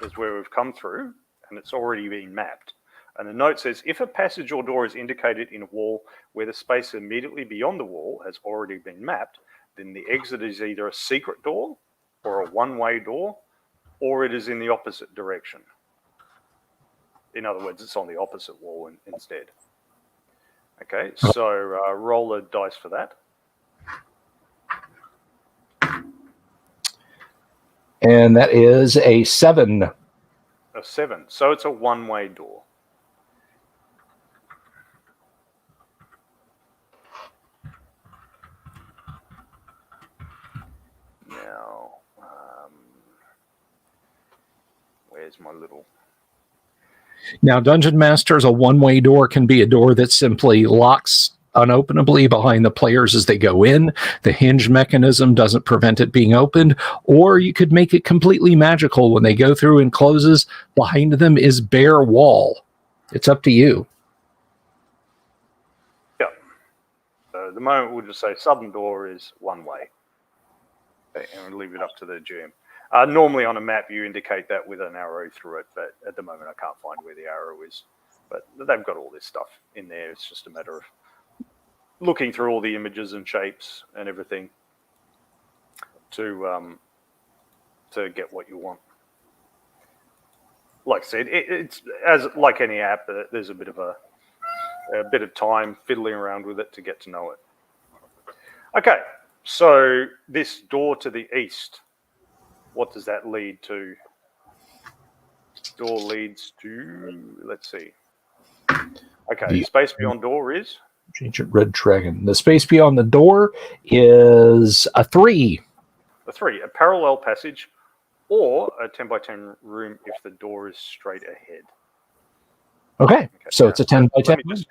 is where we've come through, and it's already been mapped. And the note says, if a passage or door is indicated in a wall where the space immediately beyond the wall has already been mapped, then the exit is either a secret door or a one-way door, or it is in the opposite direction. In other words, it's on the opposite wall instead. Okay, so roll a dice for that. And that is a 7. A 7. So it's a one-way door. Now, where's my little... Now, Dungeon Master's a one-way door can be a door that simply locks unopenably behind the players as they go in. The hinge mechanism doesn't prevent it being opened, or you could make it completely magical. When they go through and closes, behind them is bare wall. It's up to you. Yeah. So at the moment, we'll just say southern door is one way. Okay, and we'll leave it up to the GM. Normally on a map, you indicate that with an arrow through it, but at the moment, I can't find where the arrow is. But they've got all this stuff in there. It's just a matter of looking through all the images and shapes and everything to get what you want. Like I said, it's as like any app. There's a bit of time fiddling around with it to get to know it. Okay, so this door to the east. What does that lead to? Door leads to, let's see. Okay, space beyond door is? Ancient Red Dragon. The space beyond the door is a 3. A 3, a parallel passage or a 10 by 10 room if the door is straight ahead. Okay, so it's a 10 by 10 room. Let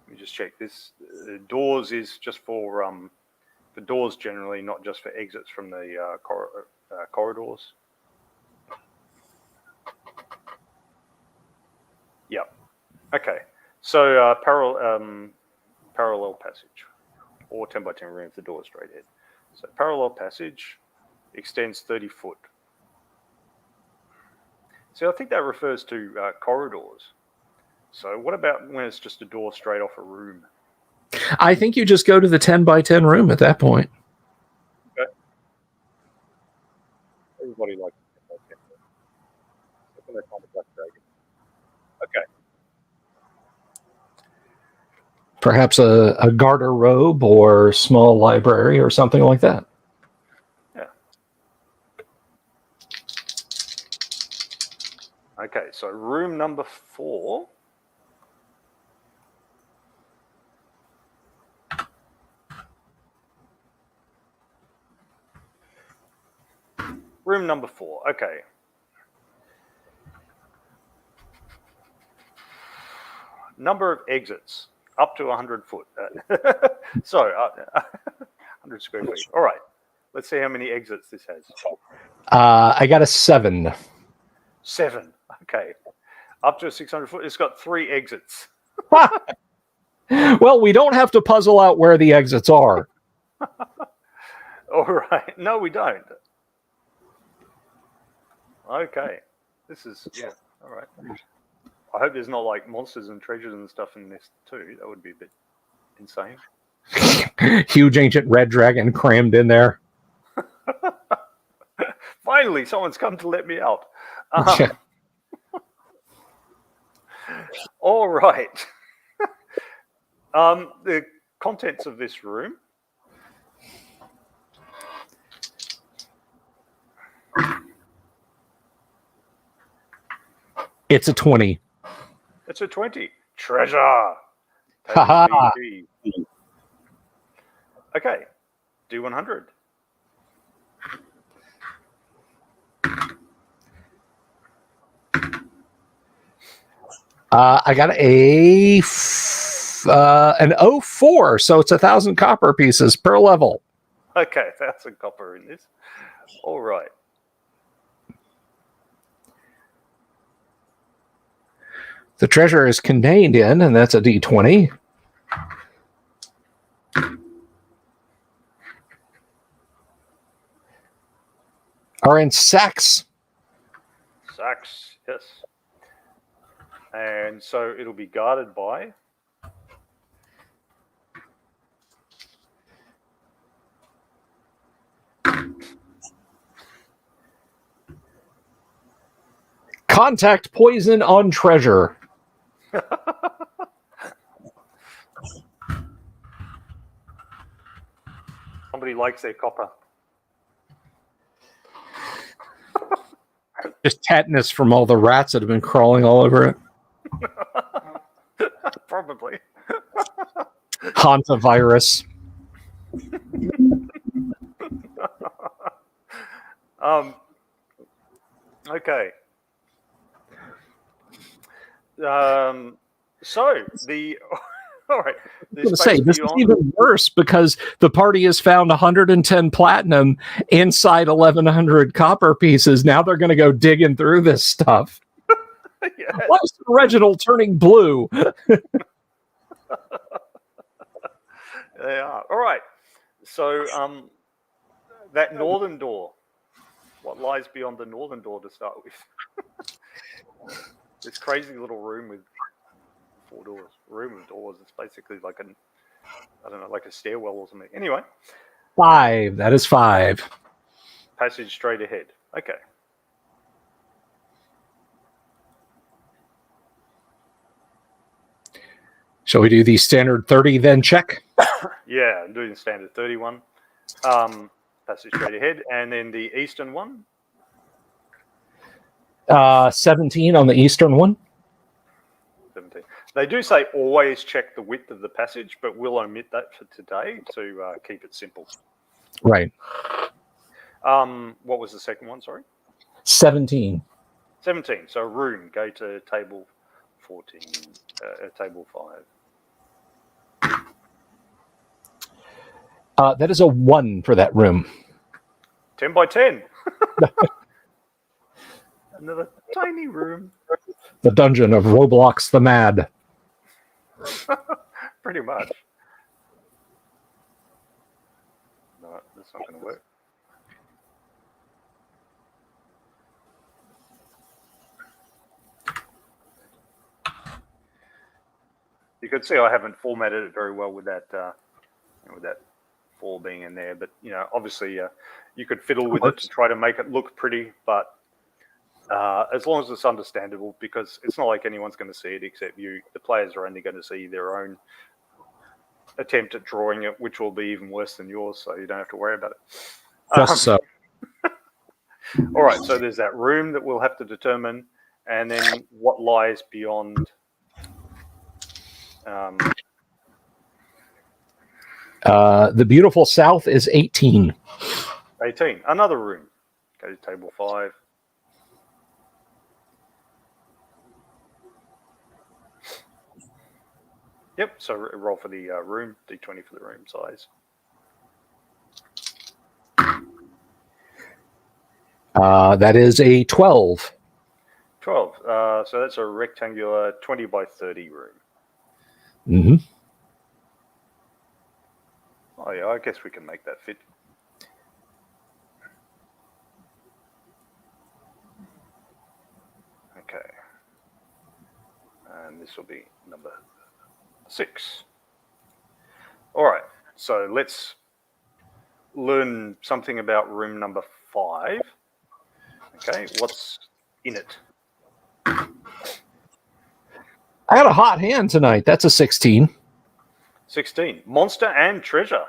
me just check this. Doors is just for doors generally, not just for exits from the corridors. Yep. Okay. So parallel passage or 10 by 10 room if the door is straight ahead. So parallel passage extends 30 foot. So I think that refers to corridors. So what about when it's just a door straight off a room? I think you just go to the 10 by 10 room at that point. Okay. Everybody likes 10 by 10 room. Okay. Perhaps a garter robe or small library or something like that. Yeah. Okay, so room number 4. Room number 4, okay. Number of exits, up to 100 foot. So, 100 square feet. All right, let's see how many exits this has. I got a 7. 7, okay. Up to 600 foot, it's got 3 exits. Well, we don't have to puzzle out where the exits are. All right, no, we don't. Okay, this is, yeah, all right. I hope there's not like monsters and treasures and stuff in this too. That would be a bit insane. Huge ancient red dragon crammed in there. Finally, someone's come to let me out. All right. The contents of this room. It's a 20. It's a 20. Treasure. Haha. Okay. D100. I got an 04, so it's 1,000 copper pieces per level. Okay, 1,000 copper in this. All right. The treasure is contained in, and that's a D20. are in sacks. Sacks, yes. And so it'll be guarded by... Contact poison on treasure. Somebody likes their copper. Just tetanus from all the rats that have been crawling all over it. Probably. Hantavirus. Okay. So the all right. I was going to say, this is even worse because the party has found 110 platinum inside 1,100 copper pieces. Now they're going to go digging through this stuff. Yes. Why is Reginald turning blue? They are. All right. So that northern door. What lies beyond the northern door to start with? This crazy little room with 4 doors. Room of doors. It's basically like like a stairwell or something. Anyway. 5. That is 5. Passage straight ahead. Okay. Shall we do the standard 30 then check? Yeah, I'm doing the standard 31. Passage straight ahead. And then the eastern one? 17 on the eastern one. 17. They do say always check the width of the passage, but we'll omit that for today to keep it simple. Right. What was the second one, sorry? 17. 17. So room, go to table 14, table 5. That is a 1 for that room. 10 by 10. Another tiny room. The dungeon of Roblox the Mad. Pretty much. No, that's not going to work. You could see I haven't formatted it very well with that 4 being in there, but obviously you could fiddle with it to try to make it look pretty, but as long as it's understandable, because it's not like anyone's going to see it except you. The players are only going to see their own attempt at drawing it, which will be even worse than yours, so you don't have to worry about it. Just so. All right, so there's that room that we'll have to determine, and then what lies beyond. The beautiful south is 18. 18. Another room. Go to table 5. Yep, so roll for the room, D20 for the room size. That is a 12. 12. So that's a rectangular 20 by 30 room. Mm-hmm. Oh, yeah, I guess we can make that fit. Okay. And this will be number 6. All right, so let's learn something about room number 5. Okay, what's in it? I got a hot hand tonight. That's a 16. 16. Monster and treasure.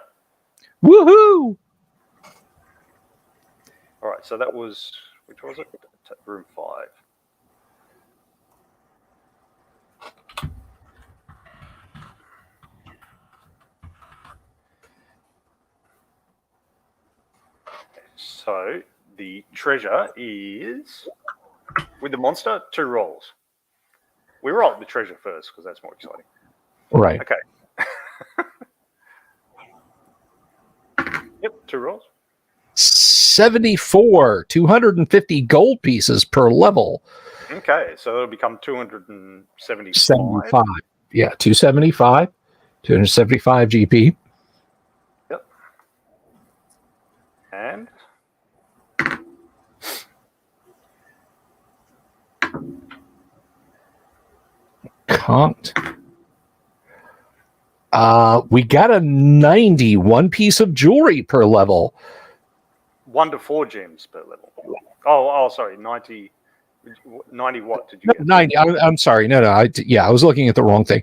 Woohoo! All right, so that was, which was it? Room 5. So the treasure is, with the monster, 2 rolls. We roll the treasure first because that's more exciting. Right. Okay. Yep, 2 rolls. 74, 250 gold pieces per level. Okay, so that'll become 275. 75. Yeah, 275. 275 GP. Yep. And conked. We got a 91 piece of jewelry per level. 1 to 4 gems per level. Oh, sorry, 90 what did you get? 90. I'm sorry. No. I was looking at the wrong thing.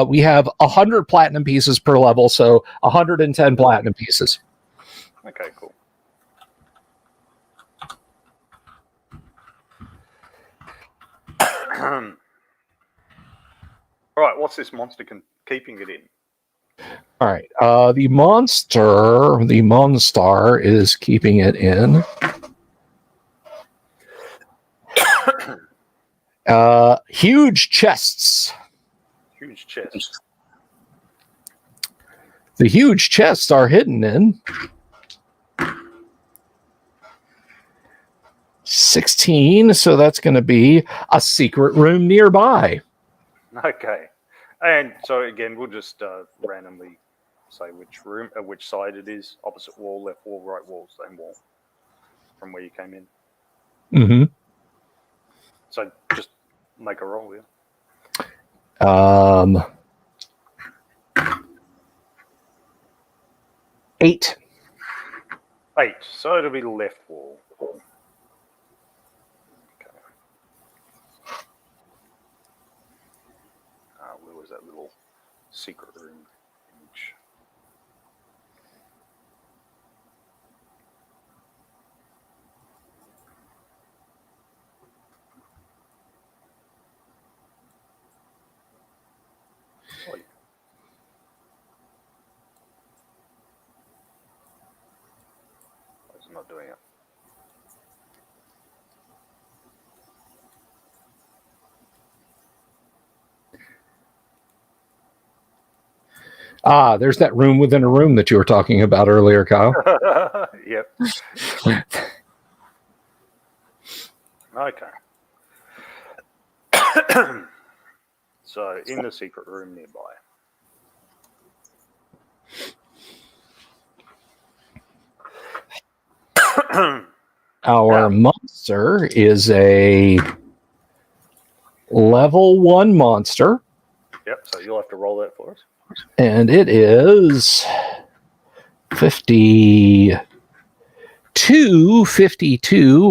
We have 100 platinum pieces per level, so 110 platinum pieces. Okay, cool. All right, what's this monster keeping it in? All right. The monster is keeping it in. Huge chests. Huge chests. The huge chests are hidden in 16, so that's going to be a secret room nearby. Okay. And so again, we'll just randomly say which room, which side it is. Opposite wall, left wall, right wall, same wall. From where you came in. Mm-hmm. So just make a roll, yeah. 8. 8. So it'll be left wall. Okay. Where was that little secret room image? Oh, yeah. It's not doing it. There's that room within a room that you were talking about earlier, Kyle. Yep. Okay. So, in the secret room nearby. Our monster is a level 1 monster. Yep, so you'll have to roll that for us. And it is 52.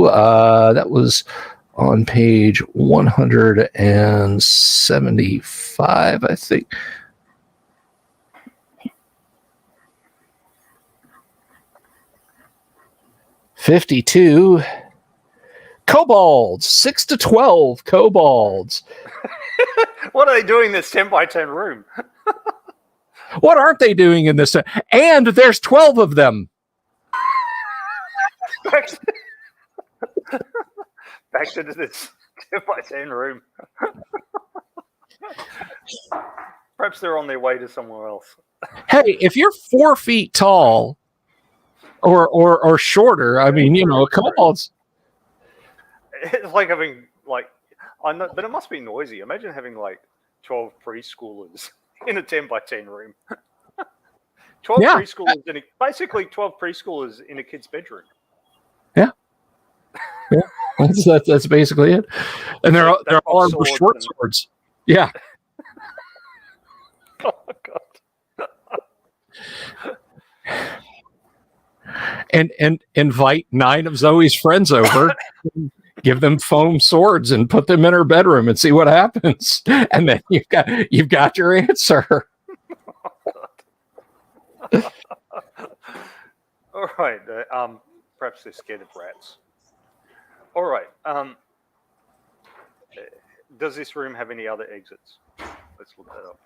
That was on page 175, I think. $52 kobolds, 6 to 12 kobolds. What are they doing in this 10 by 10 room? What aren't they doing in this? And there's 12 of them. Back to this 10 by 10 room. Perhaps they're on their way to somewhere else. Hey, if you're 4 feet tall or shorter, I mean, you know, kobolds. It's like having, like, I know, but it must be noisy. Imagine having, like, 12 preschoolers in a 10 by 10 room. 12 preschoolers basically 12 preschoolers in a kid's bedroom. Yeah. That's basically it. And they're all armed with short swords. Yeah. Oh God. And invite 9 of Zoe's friends over, give them foam swords and put them in her bedroom and see what happens. And then you've got your answer. All right. Perhaps they're scared of rats. All right. Does this room have any other exits? Let's look that up.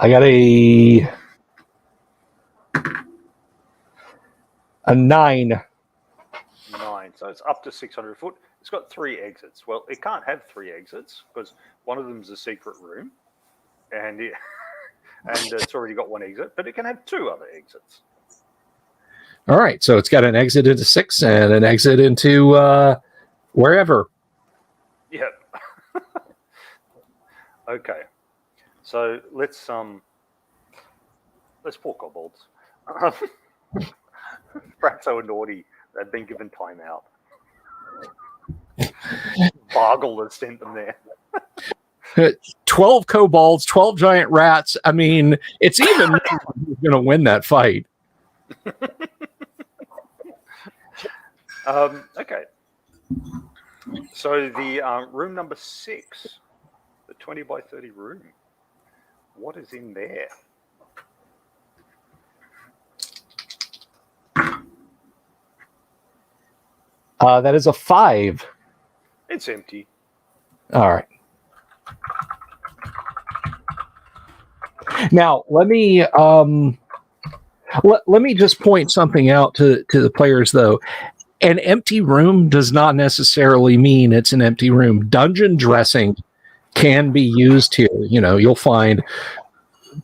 I got a 9. 9. So it's up to 600 foot. It's got 3 exits. Well, it can't have 3 exits because one of them's a secret room, and it's already got 1 exit. But it can have 2 other exits. All right, so it's got an exit into 6 and an exit into wherever. Yep. Okay. So let's poor kobolds. Perhaps they were naughty. They've been given time out. Bargle has sent them there. 12 kobolds, 12 giant rats. I mean, it's even who's going to win that fight. Okay. So the room number 6, the 20 by 30 room. What is in there? That is a 5. It's empty. All right. Now let me let me just point something out to the players, though. An empty room does not necessarily mean it's an empty room. Dungeon dressing can be used here. You know, you'll find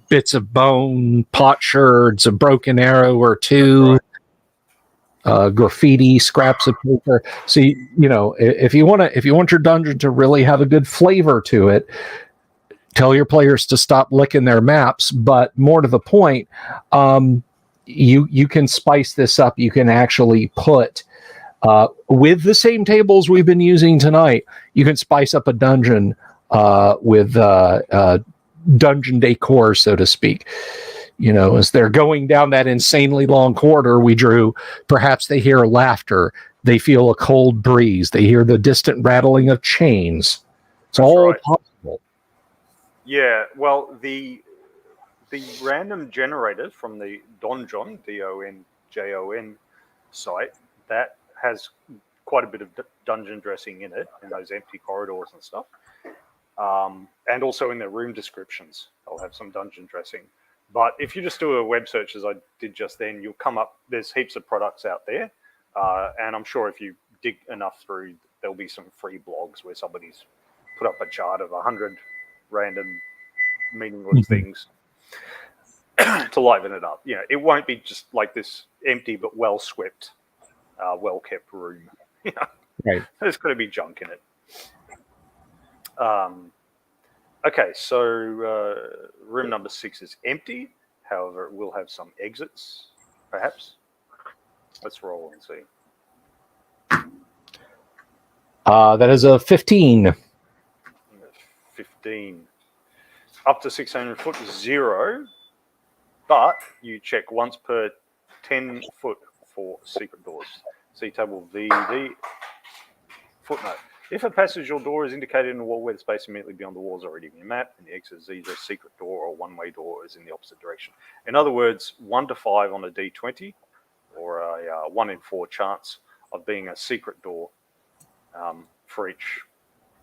bits of bone, potsherds, a broken arrow or two, graffiti, scraps of paper. So you know, if you want your dungeon to really have a good flavor to it, tell your players to stop licking their maps. But more to the point, you can spice this up. You can actually put with the same tables we've been using tonight. You can spice up a dungeon with dungeon decor, so to speak. You know, as they're going down that insanely long corridor we drew, perhaps they hear laughter. They feel a cold breeze. They hear the distant rattling of chains. It's all possible. Yeah, well, the random generator from the Donjon, DONJON site, that has quite a bit of dungeon dressing in it, in those empty corridors and stuff. And also in their room descriptions, they'll have some dungeon dressing. But if you just do a web search, as I did just then, you'll come up, there's heaps of products out there. And I'm sure if you dig enough through, there'll be some free blogs where somebody's put up a chart of 100 random meaningless things to liven it up. You know, it won't be just like this empty but well swept, well kept room. You know, right? There's going to be junk in it. Okay, so room number 6 is empty. However, it will have some exits, perhaps. Let's roll and see. That is a 15. 15. Up to 600 foot, 0. But you check once per 10 foot for secret doors. See table VD. Footnote. If a passage or door is indicated in a wall where the space immediately beyond the wall is already in your map, and the exit is either a secret door or a one-way door is in the opposite direction. In other words, 1 to 5 on a D20, or a 1 in 4 chance of being a secret door for each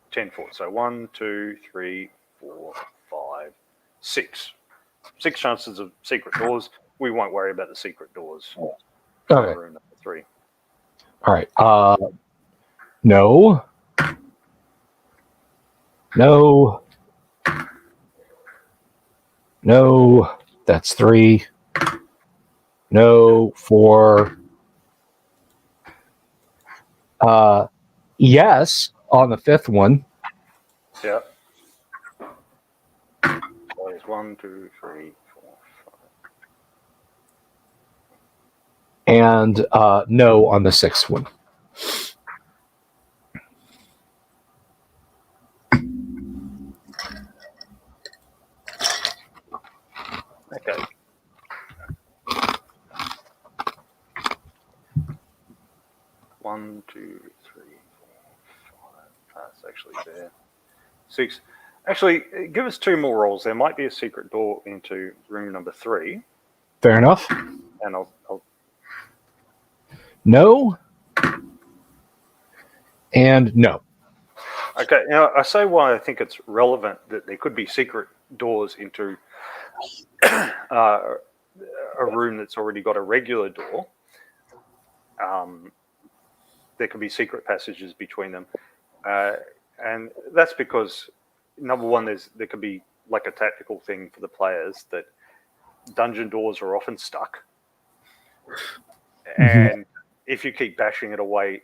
10 foot. So 1, 2, 3, 4, 5, 6. 6 chances of secret doors. We won't worry about the secret doors. Okay. Room number 3. All right. No. No. No. That's 3. No. 4. Yes on the 5th one. Yeah. So there's 1, 2, 3, 4, 5. And no on the 6th one. Okay. One, 2, 3, 4, 5. That's actually there. 6. Actually, give us 2 more rolls. There might be a secret door into room number 3. Fair enough. And I'll No. And no. Okay. Now, I say why I think it's relevant that there could be secret doors into a room that's already got a regular door. There can be secret passages between them. And that's because, number one, there could be like a tactical thing for the players that dungeon doors are often stuck. And if you keep bashing it away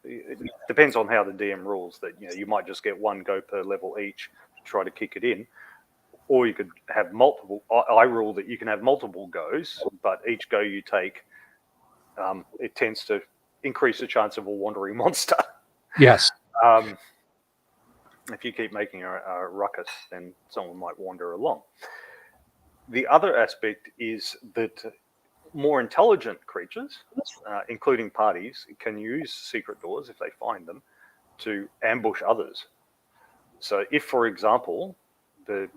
it depends on how the DM rules that, you might just get 1 go per level each to try to kick it in. Or you could have multiple. I rule that you can have multiple goes, but each go you take, it tends to increase the chance of a wandering monster. Yes. If you keep making a ruckus, then someone might wander along. The other aspect is that more intelligent creatures, including parties, can use secret doors if they find them to ambush others. So if, for example, the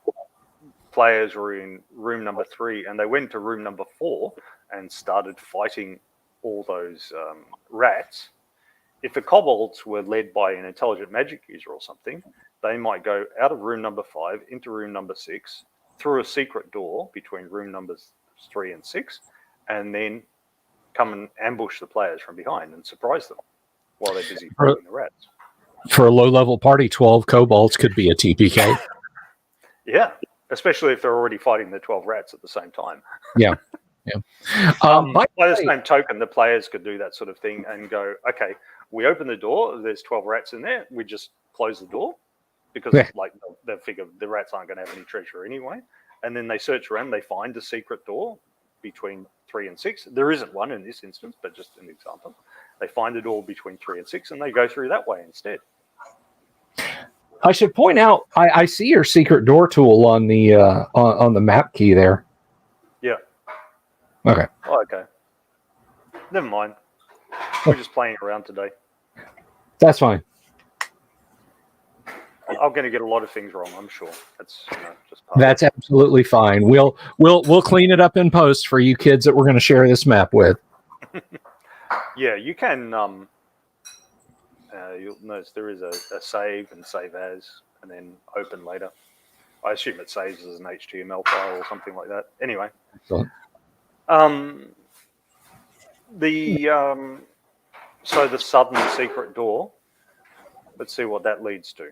players were in room number 3 and they went to room number 4 and started fighting all those rats, if the kobolds were led by an intelligent magic user or something, they might go out of room number 5 into room number 6 through a secret door between room numbers 3 and 6, and then come and ambush the players from behind and surprise them while they're busy fighting the rats. For a low-level party, 12 kobolds could be a TPK. Yeah, especially if they're already fighting the 12 rats at the same time. Yeah. By the same token, the players could do that sort of thing and go, okay, we open the door, there's 12 rats in there, we just close the door because they figure the rats aren't going to have any treasure anyway. And then they search around, they find a secret door between 3 and 6. There isn't one in this instance, but just an example. They find a door between 3 and 6 and they go through that way instead. I should point out, I see your secret door tool on the map key there. Yeah. Okay. Oh, okay. Never mind. We're just playing around today. That's fine. I'm going to get a lot of things wrong, I'm sure. That's just part That's absolutely fine. We'll clean it up in post for you kids that we're going to share this map with. Yeah, you can. You'll notice there is a save and save as, and then open later. I assume it saves as an HTML file or something like that. Anyway, Excellent. So the southern secret door. Let's see what that leads to.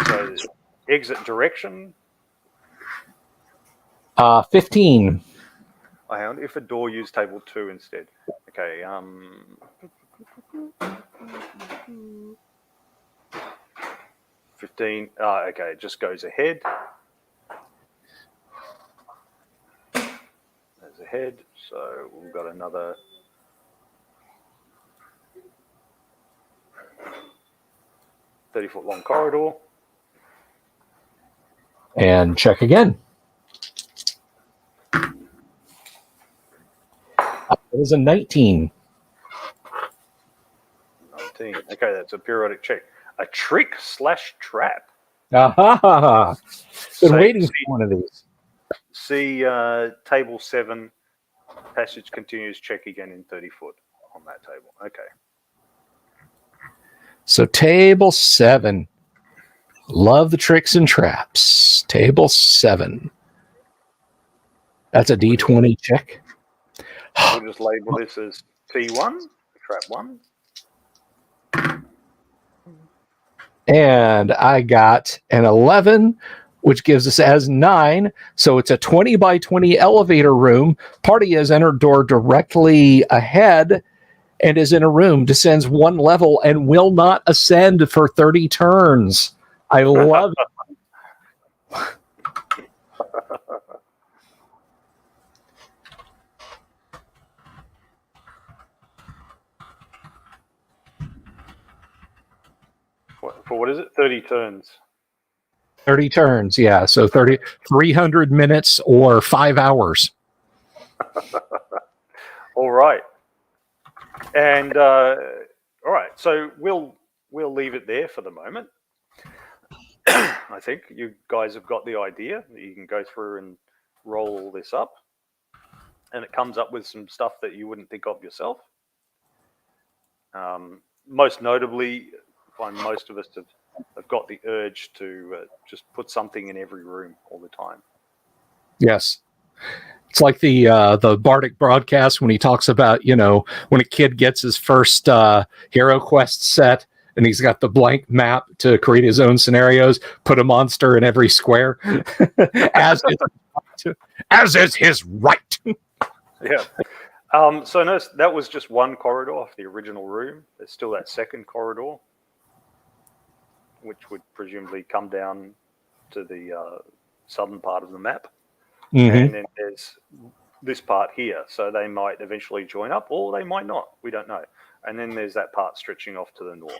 So exit direction. 15. If a door used table 2 instead. Okay. 15. Okay, it just goes ahead. There's ahead. So we've got another 30-foot long corridor. And check again. It was a 19. 19. Okay, that's a periodic check. A trick/trap. Aha! Been waiting for one of these. See table 7. Passage continues. Check again in 30 foot on that table. Okay. So table 7. Love the tricks and traps. Table 7. That's a D20 check. We'll just label this as T1, trap 1. And I got an 11, which gives us as 9. So it's a 20 by 20 elevator room. Party has entered door directly ahead and is in a room, descends 1 level, and will not ascend for 30 turns. I love it. For what is it? 30 turns. 30 turns, yeah. So 300 minutes or 5 hours. All right. And all right, so we'll leave it there for the moment. I think you guys have got the idea. You can go through and roll all this up, and it comes up with some stuff that you wouldn't think of yourself. Most notably, I find most of us have got the urge to just put something in every room all the time. Yes. It's like the Bardic broadcast when he talks about, when a kid gets his first Hero Quest set and he's got the blank map to create his own scenarios, put a monster in every square, as is his right. Yeah. So notice that was just one corridor off the original room. There's still that second corridor, which would presumably come down to the southern part of the map. Mm-hmm. And then there's this part here. So they might eventually join up or they might not. We don't know. And then there's that part stretching off to the north.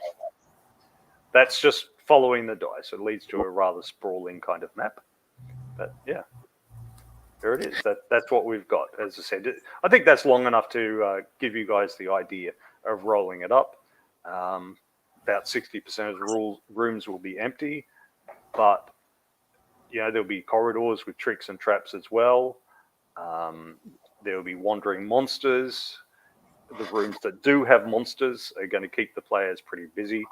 that's just following the dice. It leads to a rather sprawling kind of map. But yeah, there it is. That's what we've got. As I said, I think that's long enough to give you guys the idea of rolling it up. About 60% of the rooms will be empty, but there'll be corridors with tricks and traps as well. There will be wandering monsters. The rooms that do have monsters are going to keep the players pretty busy.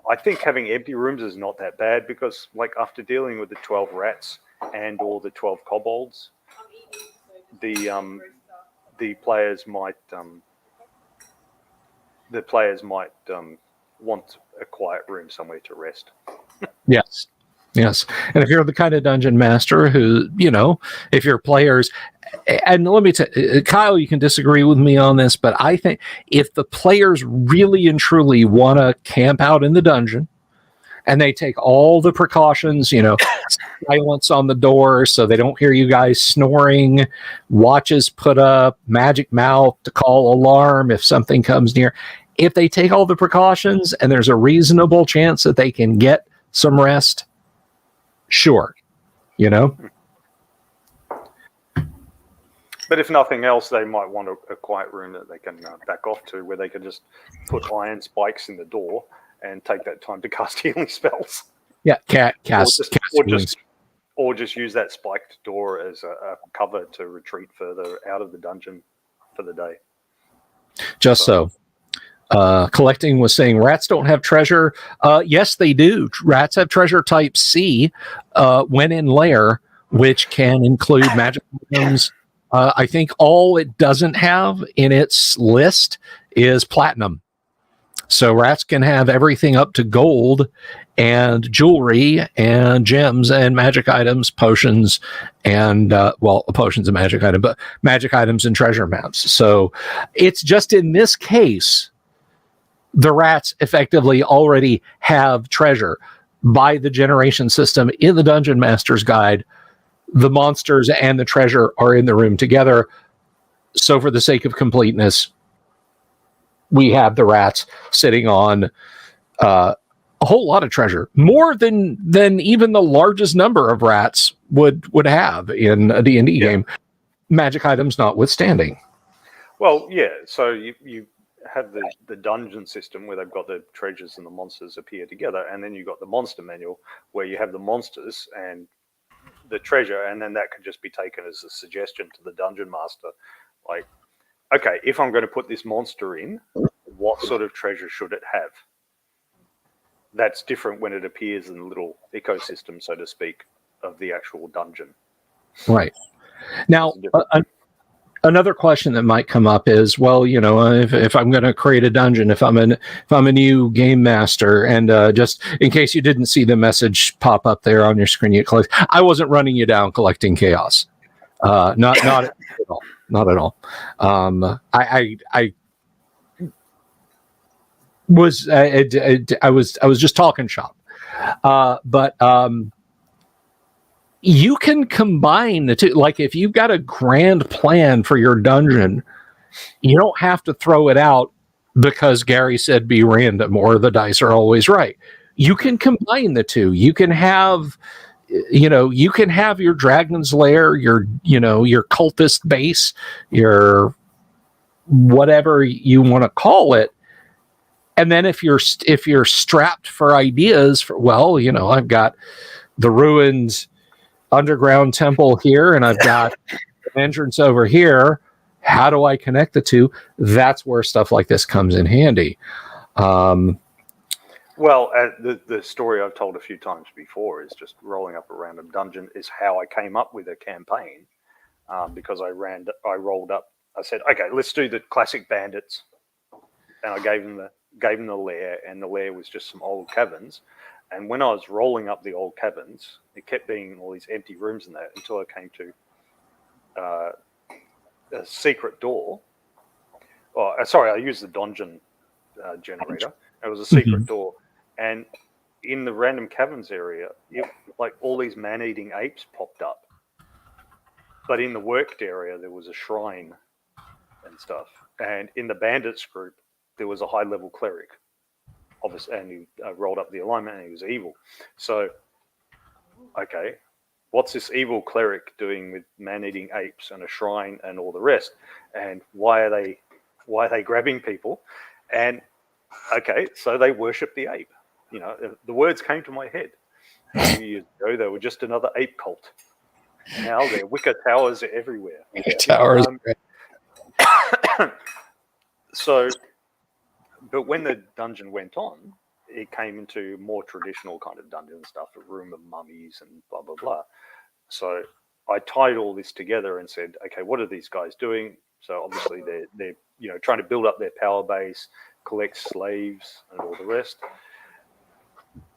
I think having empty rooms is not that bad because, like, after dealing with the 12 rats and or the 12 kobolds, the players might want a quiet room somewhere to rest. Yes. And if you're the kind of dungeon master who, if your players, and let me tell you, Kyle, you can disagree with me on this, but I think if the players really and truly want to camp out in the dungeon and they take all the precautions, silence on the door so they don't hear you guys snoring, watches put up, magic mouth to call alarm if something comes near. If they take all the precautions and there's a reasonable chance that they can get some rest, sure, But if nothing else, they might want a quiet room that they can back off to, where they can just put iron spikes in the door and take that time to cast healing spells. Yeah, or just use that spiked door as a cover to retreat further out of the dungeon for the day. Just so. Collecting was saying rats don't have treasure. Yes, they do. Rats have treasure type C when in lair, which can include magic items. I think all it doesn't have in its list is platinum. So rats can have everything up to gold and jewelry and gems and magic items, potions, and potions and magic item, but magic items and treasure maps. So it's just in this case, the rats effectively already have treasure. By the generation system in the Dungeon Master's Guide, the monsters and the treasure are in the room together. So for the sake of completeness, we have the rats sitting on a whole lot of treasure, more than even the largest number of rats would have in a D&D game, magic items notwithstanding. Well, yeah, so you have the dungeon system where they've got the treasures and the monsters appear together, and then you've got the monster manual where you have the monsters and the treasure, and then that could just be taken as a suggestion to the dungeon master, like, okay, if I'm going to put this monster in, what sort of treasure should it have? That's different when it appears in the little ecosystem, so to speak, of the actual dungeon. Right. Now, another question that might come up is, well, if I'm going to create a dungeon, if I'm a new game master, and just in case you didn't see the message pop up there on your screen, I wasn't running you down collecting chaos. Not at all. Not at all. I was just talking shop, but you can combine the two. Like, if you've got a grand plan for your dungeon, you don't have to throw it out because Gary said be random or the dice are always right. You can combine the two. You can have, your dragon's lair, your cultist base, your whatever you want to call it. And then if you're strapped for ideas I've got the ruined underground temple here, and I've got an entrance over here. How do I connect the two? That's where stuff like this comes in handy. The story I've told a few times before is just rolling up a random dungeon is how I came up with a campaign, because I rolled up. I said, okay, let's do the classic bandits, and I gave them the lair, and the lair was just some old caverns. And when I was rolling up the old caverns, it kept being all these empty rooms in there until I came to a secret door. I used the dungeon generator. It was a secret door. And in the random caverns area, all these man-eating apes popped up. But in the worked area, there was a shrine and stuff. And in the bandits group, there was a high-level cleric obviously, and he rolled up the alignment, and he was evil. So, okay, what's this evil cleric doing with man-eating apes and a shrine and all the rest? And why are they grabbing people? And okay, so they worship the ape. You know, the words came to my head. A few years ago, they were just another ape cult. Now their wicker towers are everywhere. Towers. So, but when the dungeon went on, it came into more traditional kind of dungeon stuff, a room of mummies and blah, blah, blah. So I tied all this together and said, okay, what are these guys doing? So obviously they're you know, trying to build up their power base, collect slaves and all the rest.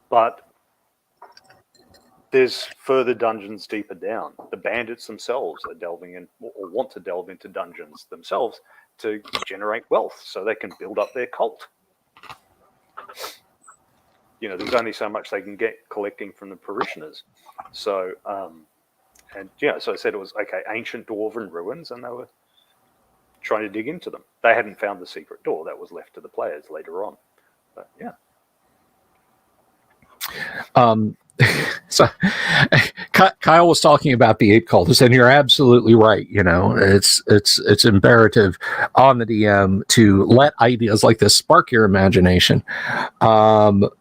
But there's further dungeons deeper down. The bandits themselves are delving in, or want to delve into dungeons themselves to generate wealth so they can build up their cult. You know, there's only so much they can get collecting from the parishioners. So, and yeah, so I said it was, okay, ancient dwarven ruins, and they were trying to dig into them. They hadn't found the secret door. That was left to the players later on. But yeah. So Kyle was talking about the ape cultists, and you're absolutely right. You know, it's imperative on the DM to let ideas like this spark your imagination. But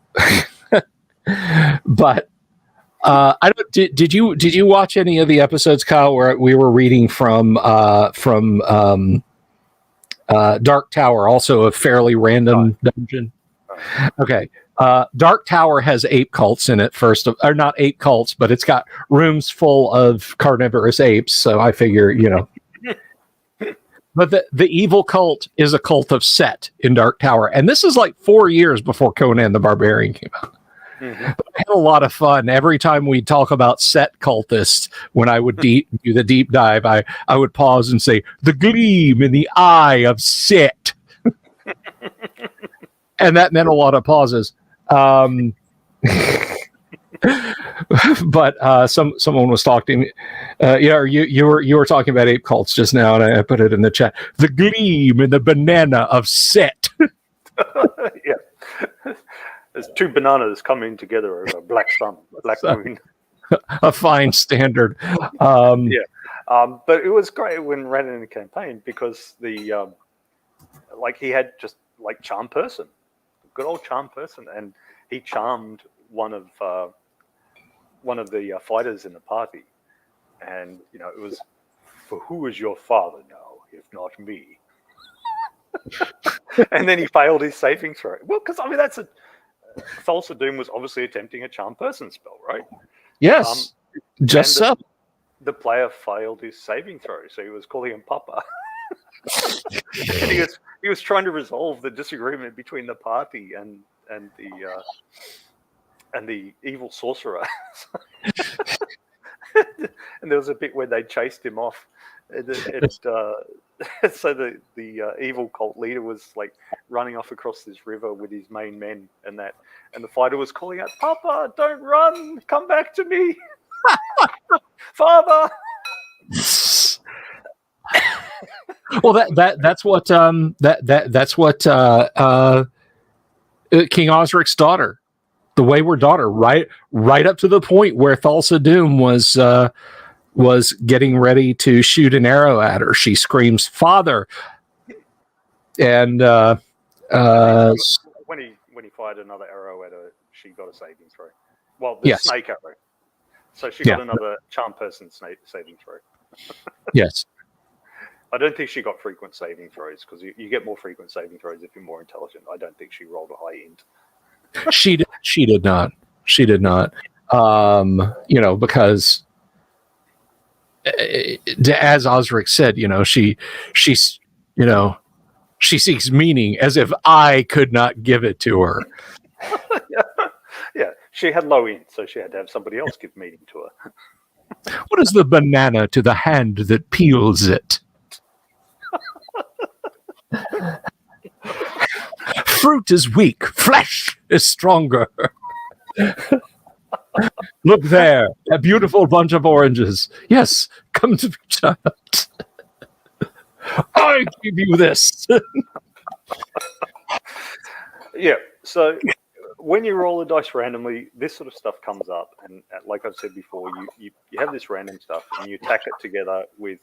I don't. Did you watch any of the episodes, Kyle, where we were reading from Dark Tower, also a fairly random dungeon? Okay. Dark Tower has ape cults in it, or not ape cults, but it's got rooms full of carnivorous apes. So I figure, you know, but the evil cult is a cult of Set in Dark Tower. And this is like 4 years before Conan the Barbarian came out. Mm-hmm. I had a lot of fun every time we talk about Set cultists. When I would do the deep dive, I would pause and say, the gleam in the eye of Set. And that meant a lot of pauses. But someone was talking to me. You were talking about ape cults just now, and I put it in the chat. The gleam in the banana of Set. Yeah, there's two bananas coming together over a black sun, a black moon. A fine standard. But it was great when ran in the campaign because the like he had just like charm person, good old charm person, and he charmed one of the fighters in the party, and you know it was, for who is your father now, if not me? And then he failed his saving throw. Well, because I mean that's Thulsa Doom was obviously attempting a charm person spell, right? Yes, just so. The player failed his saving throw, so he was calling him Papa. And he was trying to resolve the disagreement between the party and the evil sorcerer. And there was a bit where they chased him off. So the evil cult leader was like running off across this river with his main men and the fighter was calling out, "Papa, don't run! Come back to me, Father!" Well, that's what King Osric's daughter, the wayward daughter, right up to the point where Thulsa Doom was getting ready to shoot an arrow at her. She screams, "Father!" And when he fired another arrow at her, she got a saving throw. Well, the snake arrow. So she got another charm person saving throw. Yes. I don't think she got frequent saving throws because you get more frequent saving throws if you're more intelligent. I don't think she rolled a high int. She did not. She did not. You know, because as Osric said, you know, she's you know, she seeks meaning as if I could not give it to her. Yeah, she had low int, so she had to have somebody else give meaning to her. What is the banana to the hand that peels it? Fruit is weak, flesh is stronger. Look there, a beautiful bunch of oranges. Yes, come to me, child. I give you this. Yeah. So when you roll the dice randomly, this sort of stuff comes up, and like I've said before, you have this random stuff, and you tack it together with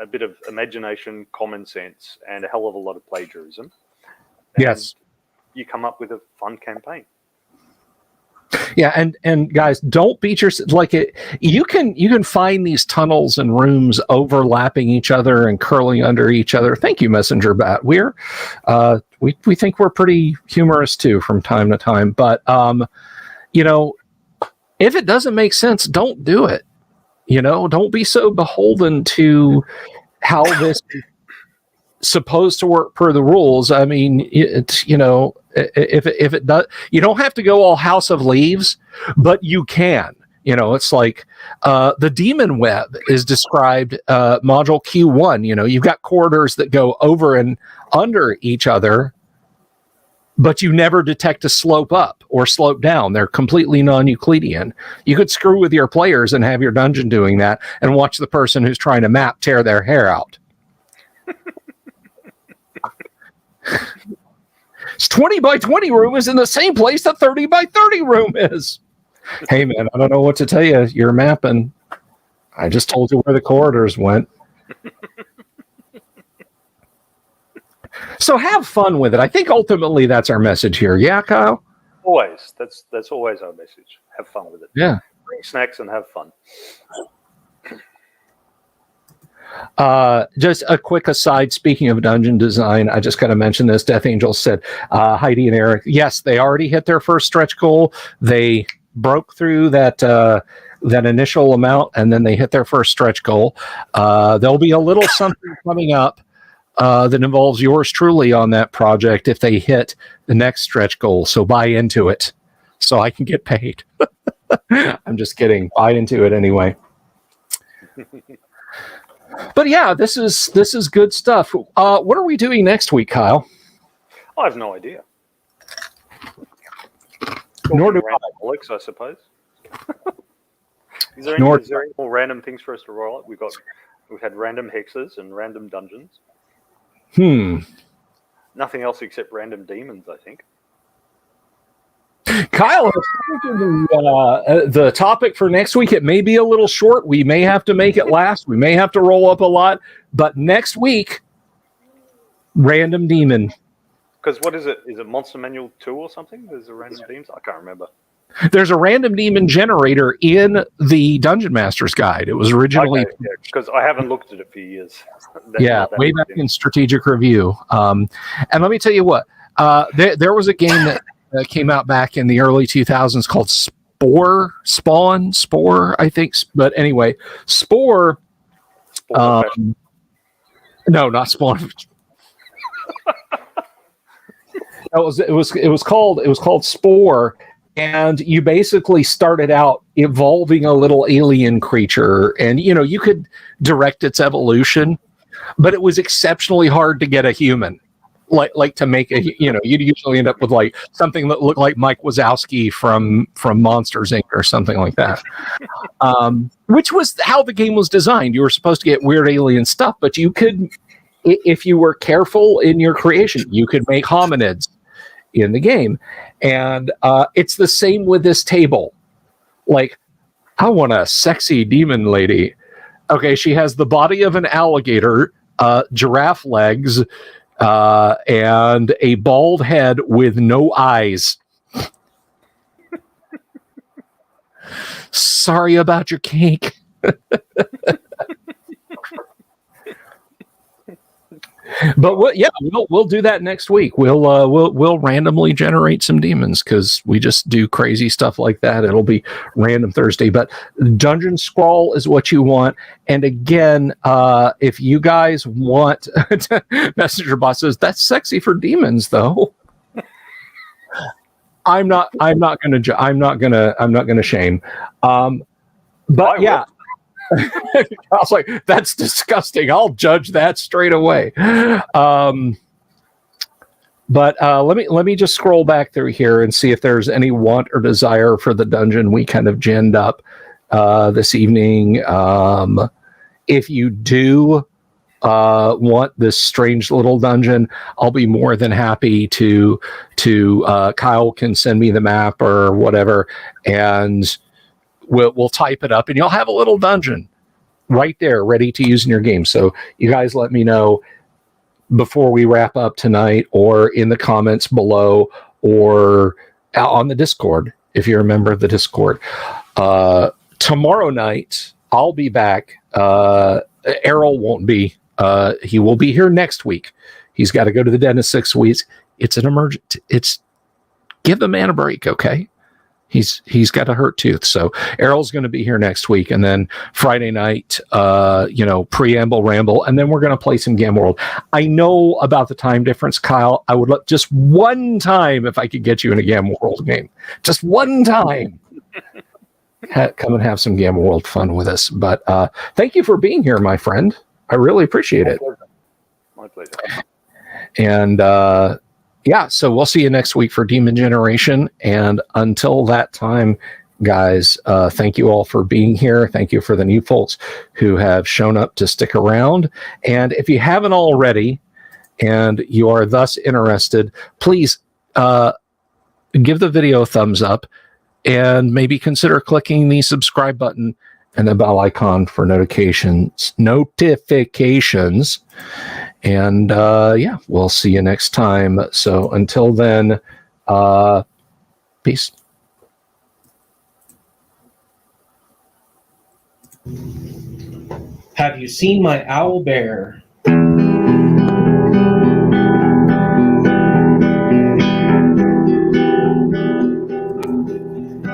a bit of imagination, common sense, and a hell of a lot of plagiarism. And Yes. you come up with a fun campaign. Yeah, and guys, don't beat yourself. Like it, you can find these tunnels and rooms overlapping each other and curling under each other. Thank you, Messenger Bat. We think we're pretty humorous too from time to time, but if it doesn't make sense, don't do it. Don't be so beholden to how this is supposed to work per the rules. I mean, it's if it does, you don't have to go all House of Leaves, but you can. It's like the demon web is described module Q1. You've got corridors that go over and under each other, but you never detect a slope up or slope down. They're completely non-Euclidean. You could screw with your players and have your dungeon doing that and watch the person who's trying to map tear their hair out. It's 20 by 20 room is in the same place the 30 by 30 room is. Hey man, I don't know what to tell you. You're mapping. I just told you where the corridors went. So have fun with it. I think ultimately that's our message here. Yeah, Kyle? Always. That's always our message. Have fun with it. Yeah. Bring snacks and have fun. Just a quick aside, speaking of dungeon design, I just got to mention this. Death Angel said, Heidi and Eric, yes, they already hit their first stretch goal. They broke through that initial amount, and then they hit their first stretch goal. There'll be a little something coming up that involves yours truly on that project if they hit the next stretch goal. So buy into it so I can get paid. I'm just kidding. Buy into it anyway. But yeah, this is good stuff. What are we doing next week, Kyle? I have no idea. Nor do Alex, I suppose. Is there any more random things for us to roll out? We've had random hexes and random dungeons. Nothing else except random demons, I think. Kyle, the topic for next week, it may be a little short. We may have to make it last. We may have to roll up a lot. But next week, random demon. Because what is it? Is it Monster Manual 2 or something? There's a random demons? I can't remember. There's a random demon generator in the Dungeon Master's Guide. It was originally... Because I haven't looked at it for years. Way back in Strategic Review. And let me tell you what. There was a game that came out back in the early 2000s called Spore, I think. But anyway, Spore. No, not Spawn. It was called Spore, and you basically started out evolving a little alien creature, and you could direct its evolution, but it was exceptionally hard to get a human. Like to make you'd usually end up with like something that looked like Mike Wazowski from Monsters Inc. or something like that, which was how the game was designed. You were supposed to get weird alien stuff, but you could, if you were careful in your creation, you could make hominids in the game. And it's the same with this table. Like, I want a sexy demon lady. Okay, she has the body of an alligator, giraffe legs, and a bald head with no eyes. Sorry about your cake. But we'll do that next week. We'll randomly generate some demons because we just do crazy stuff like that. It'll be random Thursday, but Dungeon Scrawl is what you want. And again, if you guys want, Messenger Boss says that's sexy for demons, though. I'm not gonna shame. But yeah. I was like, that's disgusting. I'll judge that straight away. But let me just scroll back through here and see if there's any want or desire for the dungeon we kind of ginned up this evening. If you do, want this strange little dungeon, I'll be more than happy to Kyle can send me the map or whatever, and we'll type it up, and you'll have a little dungeon right there ready to use in your game. So you guys let me know before we wrap up tonight, or in the comments below, or on the Discord if you're a member of the Discord. Tomorrow night I'll be back. Errol won't be. He will be here next week. He's got to go to the dentist 6 weeks. It's an emergent. Give the man a break, okay? He's got a hurt tooth. So Errol's going to be here next week, and then Friday night, preamble ramble, and then we're going to play some Gamma World. I know about the time difference, Kyle. I would love just one time if I could get you in a Gamma World game, just one time. Come and have some Gamma World fun with us. But thank you for being here, my friend. I really appreciate it. My pleasure. And so we'll see you next week for Demon Generation. And until that time, guys, thank you all for being here. Thank you for the new folks who have shown up to stick around. And if you haven't already, and you are thus interested, please give the video a thumbs up, and maybe consider clicking the subscribe button and the bell icon for notifications. And we'll see you next time. So until then, peace. Have you seen my owl bear?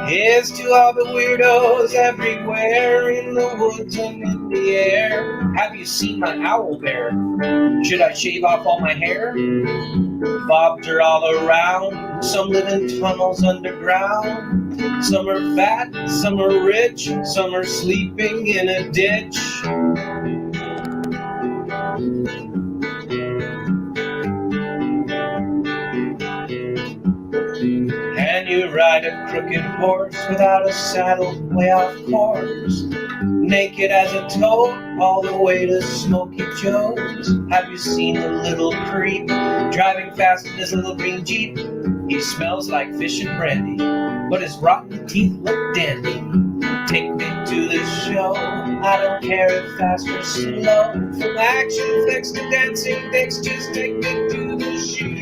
Here's to all the weirdos everywhere, in the woods and in the air. Have you seen my owl bear? Should I shave off all my hair? Bobs are all around. Some live in tunnels underground. Some are fat, some are rich, some are sleeping in a ditch. Can you ride a crooked horse without a saddle, way off course? Naked as a toad, all the way to Smoky Joe's. Have you seen the little creep driving fast in his little green Jeep? He smells like fish and brandy, but his rotten teeth look dandy. Take me to the show, I don't care if fast or slow. From action flicks to dancing dicks, just take me to the show.